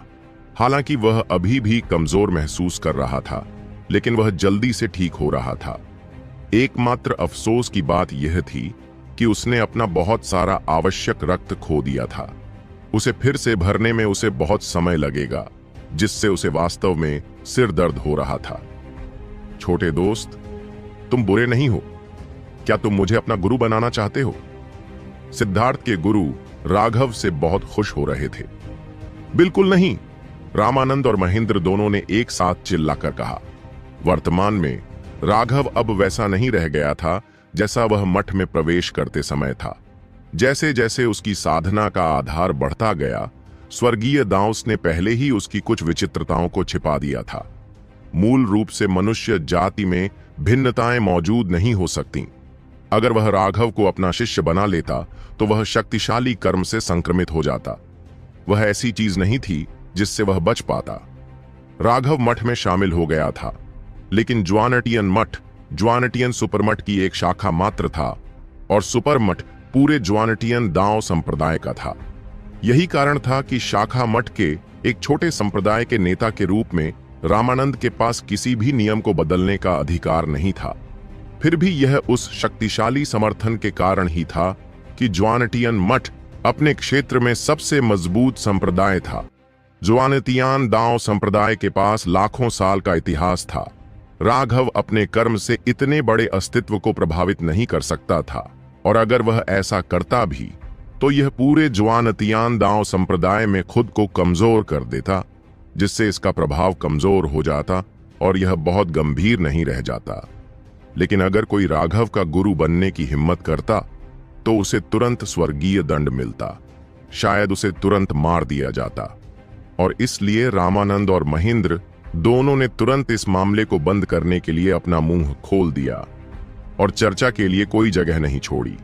हालांकि वह अभी भी कमजोर महसूस कर रहा था, लेकिन वह जल्दी से ठीक हो रहा था। एकमात्र अफसोस की बात यह थी कि उसने अपना बहुत सारा आवश्यक रक्त खो दिया था। उसे फिर से भरने में उसे बहुत समय लगेगा, जिससे उसे वास्तव में सिर दर्द हो रहा था। छोटे दोस्त, तुम बुरे नहीं हो। क्या तुम मुझे अपना गुरु बनाना चाहते हो? सिद्धार्थ के गुरु राघव से बहुत खुश हो रहे थे। बिल्कुल नहीं, रामानंद और महेंद्र दोनों ने एक साथ चिल्लाकर कहा। वर्तमान में राघव अब वैसा नहीं रह गया था जैसा वह मठ में प्रवेश करते समय था। जैसे जैसे उसकी साधना का आधार बढ़ता गया, स्वर्गीय दांस ने पहले ही उसकी कुछ विचित्रताओं को छिपा दिया था। मूल रूप से मनुष्य जाति में भिन्नताएं मौजूद नहीं हो सकती। अगर वह राघव को अपना शिष्य बना लेता तो वह शक्तिशाली कर्म से संक्रमित हो जाता। वह ऐसी चीज नहीं थी जिससे वह बच पाता। राघव मठ में शामिल हो गया था, लेकिन ज्वानटियन मठ ज्वानटियन सुपरमठ की एक शाखा मात्र था और सुपरमठ पूरे ज्वानटियन दांव संप्रदाय का था। यही कारण था कि शाखा मठ के एक छोटे संप्रदाय के नेता के रूप में रामानंद के पास किसी भी नियम को बदलने का अधिकार नहीं था। फिर भी यह उस शक्तिशाली समर्थन के कारण ही था कि ज्वानटियन मठ अपने क्षेत्र में सबसे मजबूत संप्रदाय था। ज्वानटियन दांव संप्रदाय के पास लाखों साल का इतिहास था। राघव अपने कर्म से इतने बड़े अस्तित्व को प्रभावित नहीं कर सकता था, और अगर वह ऐसा करता भी तो यह पूरे ज्वानटियन दांव संप्रदाय में खुद को कमजोर कर देता, जिससे इसका प्रभाव कमजोर हो जाता और यह बहुत गंभीर नहीं रह जाता। लेकिन अगर कोई राघव का गुरु बनने की हिम्मत करता तो उसे तुरंत स्वर्गीय दंड मिलता, शायद उसे तुरंत मार दिया जाता। और इसलिए रामानंद और महेंद्र दोनों ने तुरंत इस मामले को बंद करने के लिए अपना मुंह खोल दिया और चर्चा के लिए कोई जगह नहीं छोड़ी।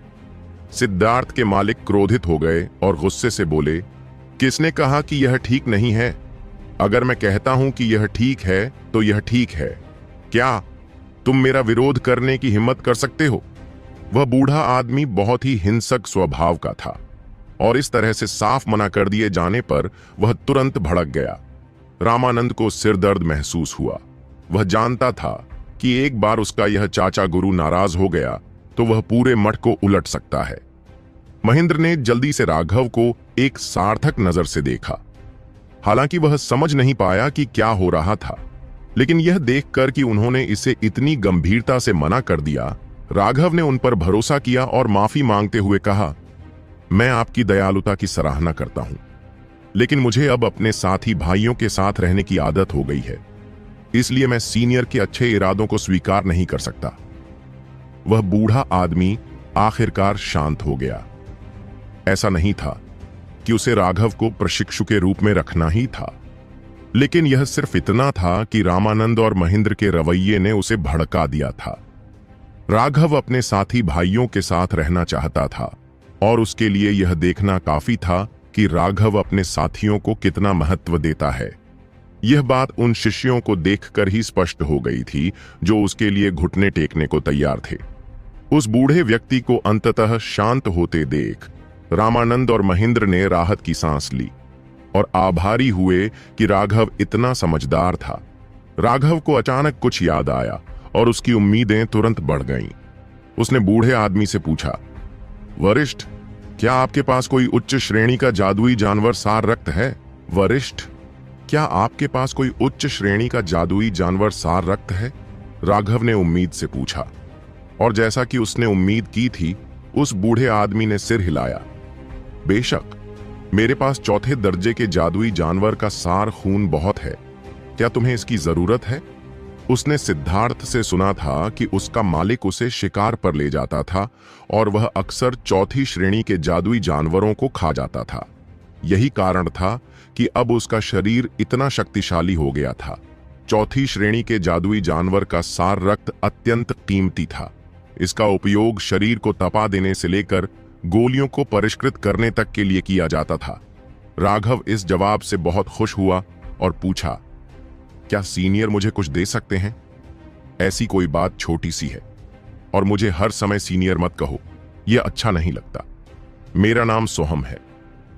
सिद्धार्थ के मालिक क्रोधित हो गए और गुस्से से बोले, किसने कहा कि यह ठीक नहीं है? अगर मैं कहता हूं कि यह ठीक है तो यह ठीक है। क्या तुम मेरा विरोध करने की हिम्मत कर सकते हो? वह बूढ़ा आदमी बहुत ही हिंसक स्वभाव का था और इस तरह से साफ मना कर दिए जाने पर वह तुरंत भड़क गया। रामानंद को सिर दर्द महसूस हुआ। वह जानता था कि एक बार उसका यह चाचा गुरु नाराज हो गया तो वह पूरे मठ को उलट सकता है। महेंद्र ने जल्दी से राघव को एक सार्थक नजर से देखा। हालांकि वह समझ नहीं पाया कि क्या हो रहा था, लेकिन यह देखकर कि उन्होंने इसे इतनी गंभीरता से मना कर दिया, राघव ने उन पर भरोसा किया और माफी मांगते हुए कहा, मैं आपकी दयालुता की सराहना करता हूं, लेकिन मुझे अब अपने साथी भाइयों के साथ रहने की आदत हो गई है, इसलिए मैं सीनियर के अच्छे इरादों को स्वीकार नहीं कर सकता। वह बूढ़ा आदमी आखिरकार शांत हो गया। ऐसा नहीं था कि उसे राघव को प्रशिक्षु के रूप में रखना ही था, लेकिन यह सिर्फ इतना था कि रामानंद और महेंद्र के रवैये ने उसे भड़का दिया था। राघव अपने साथी भाइयों के साथ रहना चाहता था और उसके लिए यह देखना काफी था कि राघव अपने साथियों को कितना महत्व देता है। यह बात उन शिष्यों को देखकर ही स्पष्ट हो गई थी जो उसके लिए घुटने टेकने को तैयार थे। उस बूढ़े व्यक्ति को अंततः शांत होते देख रामानंद और महेंद्र ने राहत की सांस ली और आभारी हुए कि राघव इतना समझदार था। राघव को अचानक कुछ याद आया और उसकी उम्मीदें तुरंत बढ़ गईं। उसने बूढ़े आदमी से पूछा, वरिष्ठ, क्या आपके पास कोई उच्च श्रेणी का जादुई जानवर सार रक्त है? वरिष्ठ, क्या आपके पास कोई उच्च श्रेणी का जादुई जानवर सार रक्त है? राघव ने उम्मीद से पूछा, और जैसा कि उसने उम्मीद की थी, उस बूढ़े आदमी ने सिर हिलाया। बेशक, मेरे पास चौथे दर्जे के जादुई जानवर का सार खून बहुत है। क्या तुम्हें इसकी जरूरत है? उसने सिद्धार्थ से सुना था कि उसका मालिक उसे शिकार पर ले जाता था और वह अक्सर चौथी श्रेणी के जादुई जानवरों को खा जाता था। यही कारण था कि अब उसका शरीर इतना शक्तिशाली हो गया था। चौथी श्रेणी के जादुई जानवर का सार रक्त अत्यंत कीमती था। इसका उपयोग शरीर को तपा देने से लेकर गोलियों को परिष्कृत करने तक के लिए किया जाता था। राघव इस जवाब से बहुत खुश हुआ और पूछा, क्या सीनियर मुझे कुछ दे सकते हैं? ऐसी कोई बात छोटी सी है, और मुझे हर समय सीनियर मत कहो, यह अच्छा नहीं लगता। मेरा नाम सोहम है,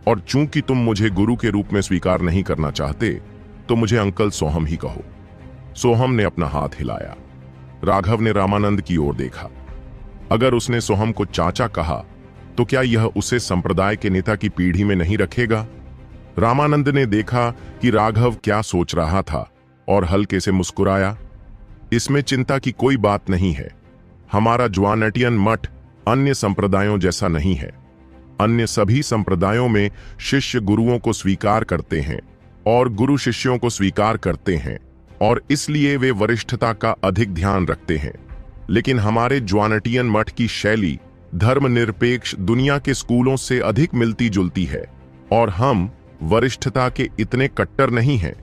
और चूंकि तुम मुझे गुरु के रूप में स्वीकार नहीं करना चाहते, तो मुझे अंकल सोहम ही कहो। सोहम ने अपना हाथ हिलाया। राघव ने रामानंद की ओर देखा। अगर उसने सोहम को चाचा कहा तो क्या यह उसे संप्रदाय के नेता की पीढ़ी में नहीं रखेगा? रामानंद ने देखा कि राघव क्या सोच रहा था और हल्के से मुस्कुराया। इसमें चिंता की कोई बात नहीं है। हमारा ज्वानटियन मठ अन्य संप्रदायों जैसा नहीं है। अन्य सभी संप्रदायों में शिष्य गुरुओं को स्वीकार करते हैं और गुरु शिष्यों को स्वीकार करते हैं, और इसलिए वे वरिष्ठता का अधिक ध्यान रखते हैं। लेकिन हमारे ज्वानटियन मठ की शैली धर्मनिरपेक्ष दुनिया के स्कूलों से अधिक मिलती जुलती है, और हम वरिष्ठता के इतने कट्टर नहीं हैं।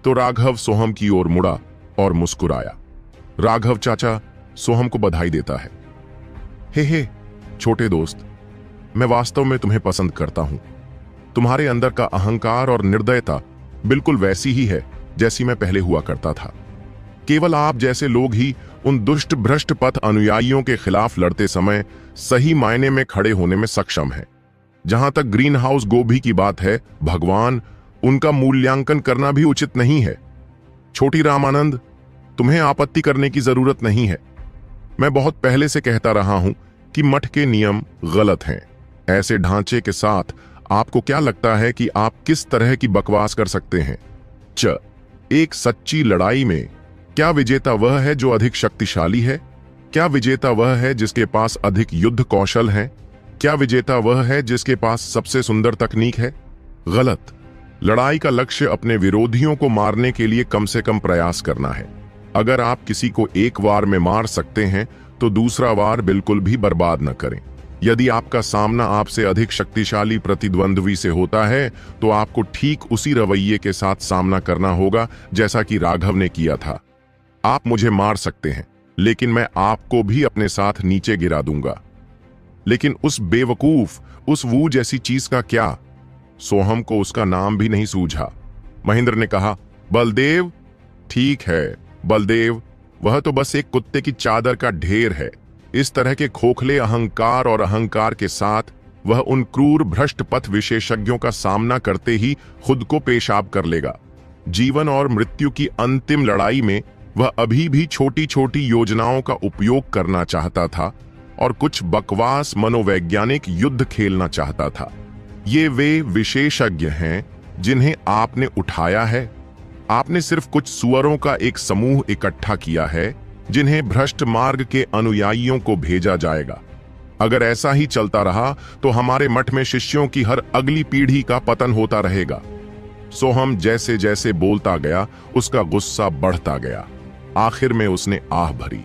तो राघव सोहम की ओर मुड़ा और मुस्कुराया। राघव चाचा सोहम को बधाई देता है। हे छोटे दोस्त, मैं वास्तव में तुम्हें पसंद करता हूं। तुम्हारे अंदर का अहंकार और निर्दयता बिल्कुल वैसी ही है जैसी मैं पहले हुआ करता था। केवल आप जैसे लोग ही उन दुष्ट भ्रष्ट पथ अनुयायियों के खिलाफ लड़ते समय सही मायने में खड़े होने में सक्षम हैं। जहां तक ग्रीन हाउस गोभी की बात है, भगवान, उनका मूल्यांकन करना भी उचित नहीं है। छोटी रामानंद, तुम्हें आपत्ति करने की जरूरत नहीं है। मैं बहुत पहले से कहता रहा हूं कि मठ के नियम गलत हैं। ऐसे ढांचे के साथ आपको क्या लगता है कि आप किस तरह की बकवास कर सकते हैं? एक सच्ची लड़ाई में क्या विजेता वह है जो अधिक शक्तिशाली है? क्या विजेता वह है जिसके पास अधिक युद्ध कौशल है? क्या विजेता वह है जिसके पास सबसे सुंदर तकनीक है? गलत। लड़ाई का लक्ष्य अपने विरोधियों को मारने के लिए कम से कम प्रयास करना है। अगर आप किसी को एक वार में मार सकते हैं तो दूसरा वार बिल्कुल भी बर्बाद न करें। यदि आपका सामना आपसे अधिक शक्तिशाली प्रतिद्वंद्वी से होता है तो आपको ठीक उसी रवैये के साथ सामना करना होगा जैसा कि राघव ने किया था। आप मुझे मार सकते हैं, लेकिन मैं आपको भी अपने साथ नीचे गिरा दूंगा। लेकिन उस बेवकूफ, उस वो जैसी चीज का क्या? सोहम को उसका नाम भी नहीं सूझा। महेंद्र ने कहा, बलदेव। ठीक है बलदेव, वह तो बस एक कुत्ते की चादर का ढेर है। इस तरह के खोखले अहंकार और अहंकार के साथ वह उन क्रूर भ्रष्ट पथ विशेषज्ञों का सामना करते ही खुद को पेशाब कर लेगा। जीवन और मृत्यु की अंतिम लड़ाई में वह अभी भी छोटी छोटी योजनाओं का उपयोग करना चाहता था और कुछ बकवास मनोवैज्ञानिक युद्ध खेलना चाहता था। ये वे विशेषज्ञ हैं जिन्हें आपने उठाया है। आपने सिर्फ कुछ सुअरों का एक समूह इकट्ठा किया है जिन्हें भ्रष्ट मार्ग के अनुयायियों को भेजा जाएगा। अगर ऐसा ही चलता रहा तो हमारे मठ में शिष्यों की हर अगली पीढ़ी का पतन होता रहेगा। सोहम जैसे जैसे बोलता गया उसका गुस्सा बढ़ता गया। आखिर में उसने आह भरी।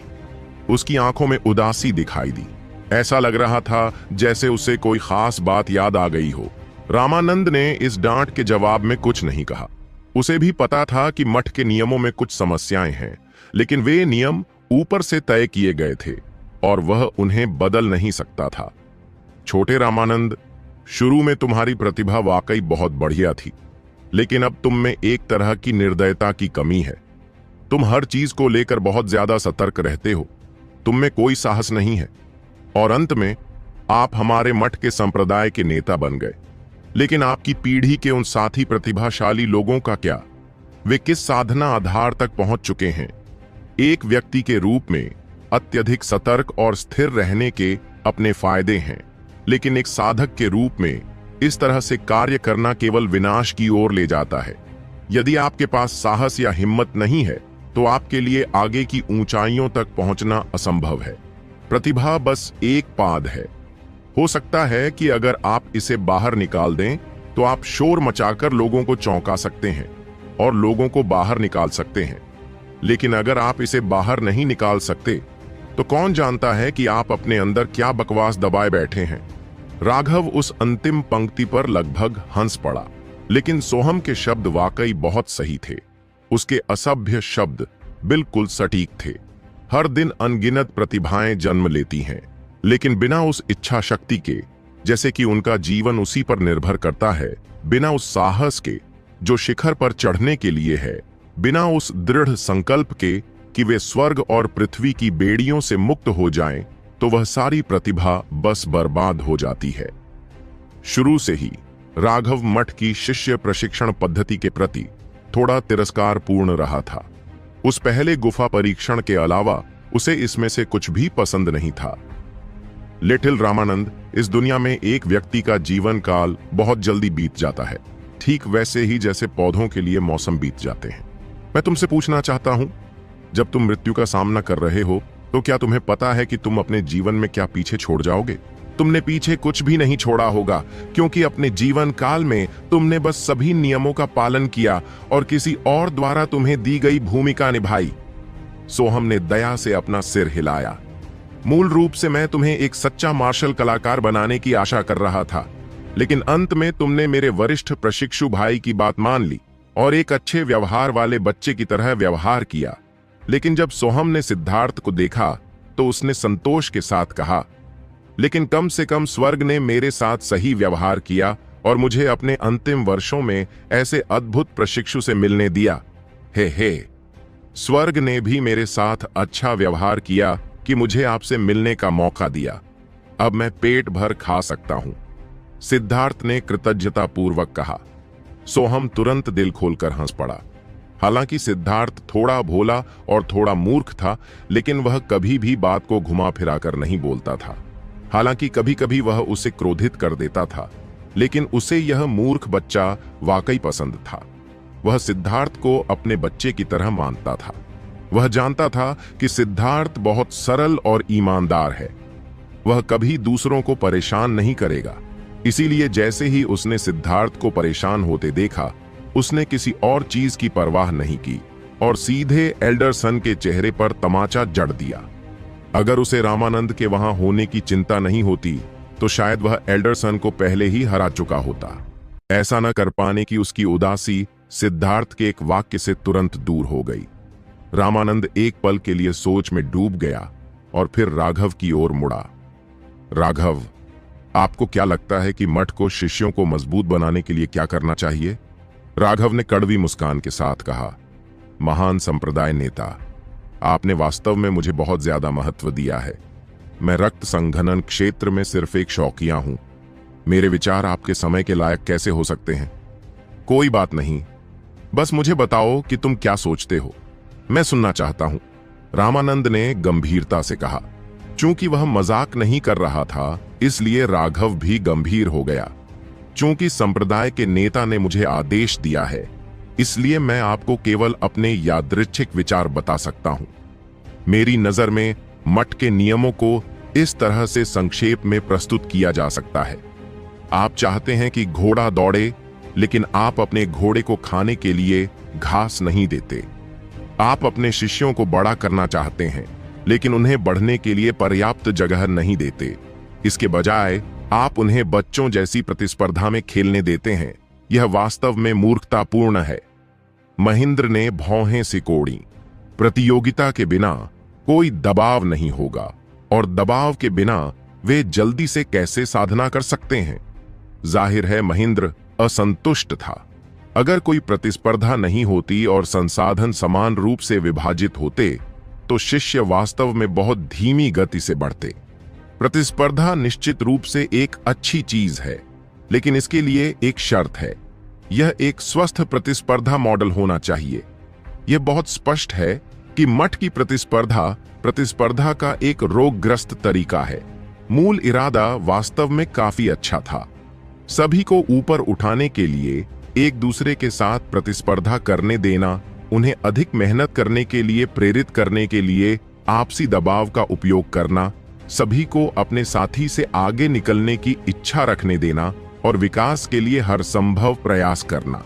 उसकी आंखों में उदासी दिखाई दी। ऐसा लग रहा था जैसे उसे कोई खास बात याद आ गई हो। रामानंद ने इस डांट के जवाब में कुछ नहीं कहा। उसे भी पता था कि मठ के नियमों में कुछ समस्याएं हैं, लेकिन वे नियम ऊपर से तय किए गए थे और वह उन्हें बदल नहीं सकता था। छोटे रामानंद, शुरू में तुम्हारी प्रतिभा वाकई बहुत बढ़िया थी, लेकिन अब तुम में एक तरह की निर्दयता की कमी है। तुम हर चीज को लेकर बहुत ज्यादा सतर्क रहते हो। तुम में कोई साहस नहीं है और अंत में आप हमारे मठ के संप्रदाय के नेता बन गए। लेकिन आपकी पीढ़ी के उन साथी प्रतिभाशाली लोगों का क्या? वे किस साधना आधार तक पहुंच चुके हैं? एक व्यक्ति के रूप में अत्यधिक सतर्क और स्थिर रहने के अपने फायदे हैं, लेकिन एक साधक के रूप में इस तरह से कार्य करना केवल विनाश की ओर ले जाता है। यदि आपके पास साहस या हिम्मत नहीं है तो आपके लिए आगे की ऊंचाइयों तक पहुंचना असंभव है। प्रतिभा बस एक पाद है। हो सकता है कि अगर आप इसे बाहर निकाल दें तो आप शोर मचाकर लोगों को चौंका सकते हैं और लोगों को बाहर निकाल सकते हैं। लेकिन अगर आप इसे बाहर नहीं निकाल सकते तो कौन जानता है कि आप अपने अंदर क्या बकवास दबाए बैठे हैं। राघव उस अंतिम पंक्ति पर लगभग हंस पड़ा, लेकिन सोहम के शब्द वाकई बहुत सही थे। उसके असभ्य शब्द बिल्कुल सटीक थे। हर दिन अनगिनत प्रतिभाएं जन्म लेती हैं, लेकिन बिना उस इच्छा शक्ति के, जैसे कि उनका जीवन उसी पर निर्भर करता है, बिना उस साहस के जो शिखर पर चढ़ने के लिए है, बिना उस दृढ़ संकल्प के कि वे स्वर्ग और पृथ्वी की बेड़ियों से मुक्त हो जाएं, तो वह सारी प्रतिभा बस बर्बाद हो जाती है। शुरू से ही राघव मठ की शिष्य प्रशिक्षण पद्धति के प्रति थोड़ा तिरस्कारपूर्ण रहा था। उस पहले गुफा परीक्षण के अलावा उसे इसमें से कुछ भी पसंद नहीं था। लिटिल रामानंद, इस दुनिया में एक व्यक्ति का जीवन काल बहुत जल्दी बीत जाता है, ठीक वैसे ही जैसे पौधों के लिए मौसम बीत जाते हैं। मैं तुमसे पूछना चाहता हूं, जब तुम मृत्यु का सामना कर रहे हो तो क्या तुम्हें पता है कि तुम अपने जीवन में क्या पीछे छोड़ जाओगे? तुमने पीछे कुछ भी नहीं छोड़ा होगा, क्योंकि अपने जीवन काल में तुमने बस सभी नियमों का पालन किया और किसी और द्वारा तुम्हें दी गई भूमिका निभाई। सोहम ने दया से अपना सिर हिलाया। मूल रूप से मैं तुम्हें एक सच्चा मार्शल कलाकार बनाने की आशा कर रहा था, लेकिन अंत में तुमने मेरे वरिष्ठ प्रशिक्षु भाई की बात मान ली और एक अच्छे व्यवहार वाले बच्चे की तरह व्यवहार किया। लेकिन जब सोहम ने सिद्धार्थ को देखा तो उसने संतोष के साथ कहा, लेकिन कम से कम स्वर्ग ने मेरे साथ सही व्यवहार किया और मुझे अपने अंतिम वर्षों में ऐसे अद्भुत प्रशिक्षु से मिलने दिया। हे, स्वर्ग ने भी मेरे साथ अच्छा व्यवहार किया कि मुझे आपसे मिलने का मौका दिया। अब मैं पेट भर खा सकता हूं, सिद्धार्थ ने कृतज्ञतापूर्वक कहा। सोहम तुरंत दिल खोलकर हंस पड़ा। हालांकि सिद्धार्थ थोड़ा भोला और थोड़ा मूर्ख था, लेकिन वह कभी भी बात को घुमा फिरा कर नहीं बोलता था। हालांकि कभी कभी वह उसे क्रोधित कर देता था, लेकिन उसे यह मूर्ख बच्चा वाकई पसंद था। वह सिद्धार्थ को अपने बच्चे की तरह मानता था। वह जानता था कि सिद्धार्थ बहुत सरल और ईमानदार है। वह कभी दूसरों को परेशान नहीं करेगा। इसीलिए जैसे ही उसने सिद्धार्थ को परेशान होते देखा उसने किसी और चीज की परवाह नहीं की और सीधे एल्डरसन के चेहरे पर तमाचा जड़ दिया। अगर उसे रामानंद के वहां होने की चिंता नहीं होती तो शायद वह एल्डरसन को पहले ही हरा चुका होता। ऐसा न कर पाने की उसकी उदासी सिद्धार्थ के एक वाक्य से तुरंत दूर हो गई। रामानंद एक पल के लिए सोच में डूब गया और फिर राघव की ओर मुड़ा। राघव, आपको क्या लगता है कि मठ को शिष्यों को मजबूत बनाने के लिए क्या करना चाहिए? राघव ने कड़वी मुस्कान के साथ कहा। महान संप्रदाय नेता, आपने वास्तव में मुझे बहुत ज्यादा महत्व दिया है। मैं रक्त संघनन क्षेत्र में सिर्फ एक शौकिया हूं। मेरे विचार आपके समय के लायक कैसे हो सकते हैं? कोई बात नहीं, बस मुझे बताओ कि तुम क्या सोचते हो, मैं सुनना चाहता हूं, रामानंद ने गंभीरता से कहा। चूंकि वह मजाक नहीं कर रहा था, इसलिए राघव भी गंभीर हो गया। चूंकि संप्रदाय के नेता ने मुझे आदेश दिया है, इसलिए मैं आपको केवल अपने यादृच्छिक विचार बता सकता हूं। मेरी नजर में मठ के नियमों को इस तरह से संक्षेप में प्रस्तुत किया जा सकता है। आप चाहते हैं कि घोड़ा दौड़े, लेकिन आप अपने घोड़े को खाने के लिए घास नहीं देते। आप अपने शिष्यों को बड़ा करना चाहते हैं, लेकिन उन्हें बढ़ने के लिए पर्याप्त जगह नहीं देते। इसके बजाय आप उन्हें बच्चों जैसी प्रतिस्पर्धा में खेलने देते हैं। यह वास्तव में मूर्खतापूर्ण है। महेंद्र ने भौहें सिकोड़ी। प्रतियोगिता के बिना कोई दबाव नहीं होगा, और दबाव के बिना वे जल्दी से कैसे साधना कर सकते हैं? जाहिर है महेंद्र असंतुष्ट था। अगर कोई प्रतिस्पर्धा नहीं होती और संसाधन समान रूप से विभाजित होते तो शिष्य वास्तव में बहुत धीमी गति से बढ़ते। प्रतिस्पर्धा निश्चित रूप से एक अच्छी चीज है, लेकिन इसके लिए एक शर्त है। यह एक स्वस्थ प्रतिस्पर्धा मॉडल होना चाहिए। यह बहुत स्पष्ट है कि मठ की प्रतिस्पर्धा का एक रोगग्रस्त तरीका है। मूल इरादा वास्तव में काफी अच्छा था। सभी को ऊपर उठाने के लिए एक दूसरे के साथ प्रतिस्पर्धा करने देना, उन्हें अधिक मेहनत करने के लिए प्रेरित करने के लिए आपसी दबाव का उपयोग करना, सभी को अपने साथी से आगे निकलने की इच्छा रखने देना और विकास के लिए हर संभव प्रयास करना।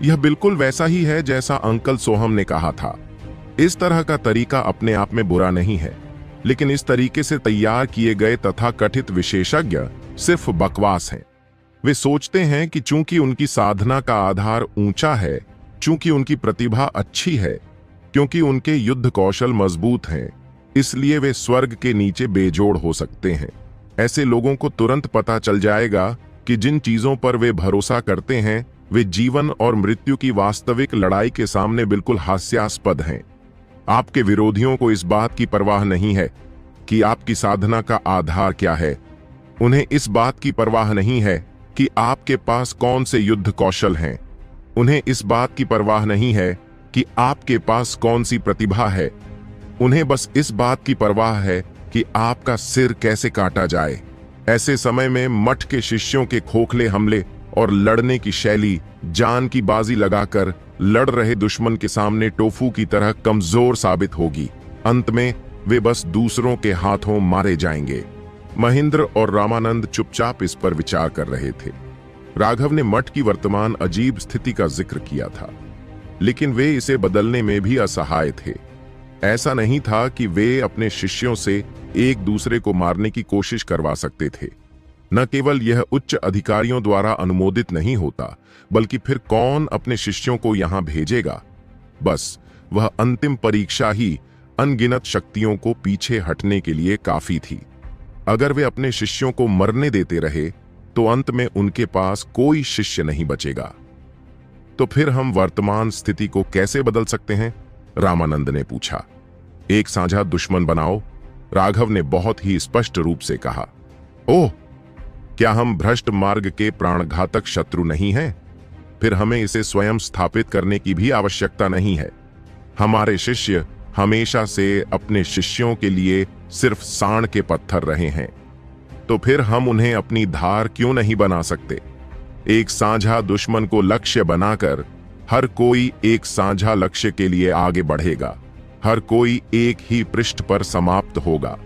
यह बिल्कुल वैसा ही है जैसा अंकल सोहम ने कहा था। इस तरह का तरीका अपने आप में बुरा नहीं है, लेकिन इस तरीके से तैयार किए गए तथाकथित विशेषज्ञ सिर्फ बकवास हैं। वे सोचते हैं कि चूंकि उनकी साधना का आधार ऊंचा है, चूंकि उनकी प्रतिभा अच्छी है, क्योंकि उनके युद्ध कौशल मजबूत हैं, इसलिए वे स्वर्ग के नीचे बेजोड़ हो सकते हैं। ऐसे लोगों को तुरंत पता चल जाएगा कि जिन चीजों पर वे भरोसा करते हैं वे जीवन और मृत्यु की वास्तविक लड़ाई के सामने बिल्कुल हास्यास्पद हैं। आपके विरोधियों को इस बात की परवाह नहीं है कि आपकी साधना का आधार क्या है। उन्हें इस बात की परवाह नहीं है कि आपके पास कौन से युद्ध कौशल हैं। उन्हें इस बात की परवाह नहीं है कि आपके पास कौन सी प्रतिभा है। उन्हें बस इस बात की परवाह है कि आपका सिर कैसे काटा जाए। ऐसे समय में मठ के शिष्यों के खोखले हमले और लड़ने की शैली जान की बाजी लगाकर लड़ रहे दुश्मन के सामने टोफू की तरह कमजोर साबित होगी। अंत में वे बस दूसरों के हाथों मारे जाएंगे। महेंद्र और रामानंद चुपचाप इस पर विचार कर रहे थे। राघव ने मठ की वर्तमान अजीब स्थिति का जिक्र किया था, लेकिन वे इसे बदलने में भी असहाय थे। ऐसा नहीं था कि वे अपने शिष्यों से एक दूसरे को मारने की कोशिश करवा सकते थे। न केवल यह उच्च अधिकारियों द्वारा अनुमोदित नहीं होता, बल्कि फिर कौन अपने शिष्यों को यहां भेजेगा? बस वह अंतिम परीक्षा ही अनगिनत शक्तियों को पीछे हटने के लिए काफी थी। अगर वे अपने शिष्यों को मरने देते रहे तो अंत में उनके पास कोई शिष्य नहीं बचेगा। तो फिर हम वर्तमान स्थिति को कैसे बदल सकते हैं? रामानंद ने पूछा। एक साझा दुश्मन बनाओ, राघव ने बहुत ही स्पष्ट रूप से कहा। ओह, क्या हम भ्रष्ट मार्ग के प्राणघातक शत्रु नहीं हैं? फिर हमें इसे स्वयं स्थापित करने की भी आवश्यकता नहीं है। हमारे शिष्य हमेशा से अपने शिष्यों के लिए सिर्फ साण के पत्थर रहे हैं, तो फिर हम उन्हें अपनी धार क्यों नहीं बना सकते? एक साझा दुश्मन को लक्ष्य बनाकर हर कोई एक साझा लक्ष्य के लिए आगे बढ़ेगा। हर कोई एक ही पृष्ठ पर समाप्त होगा।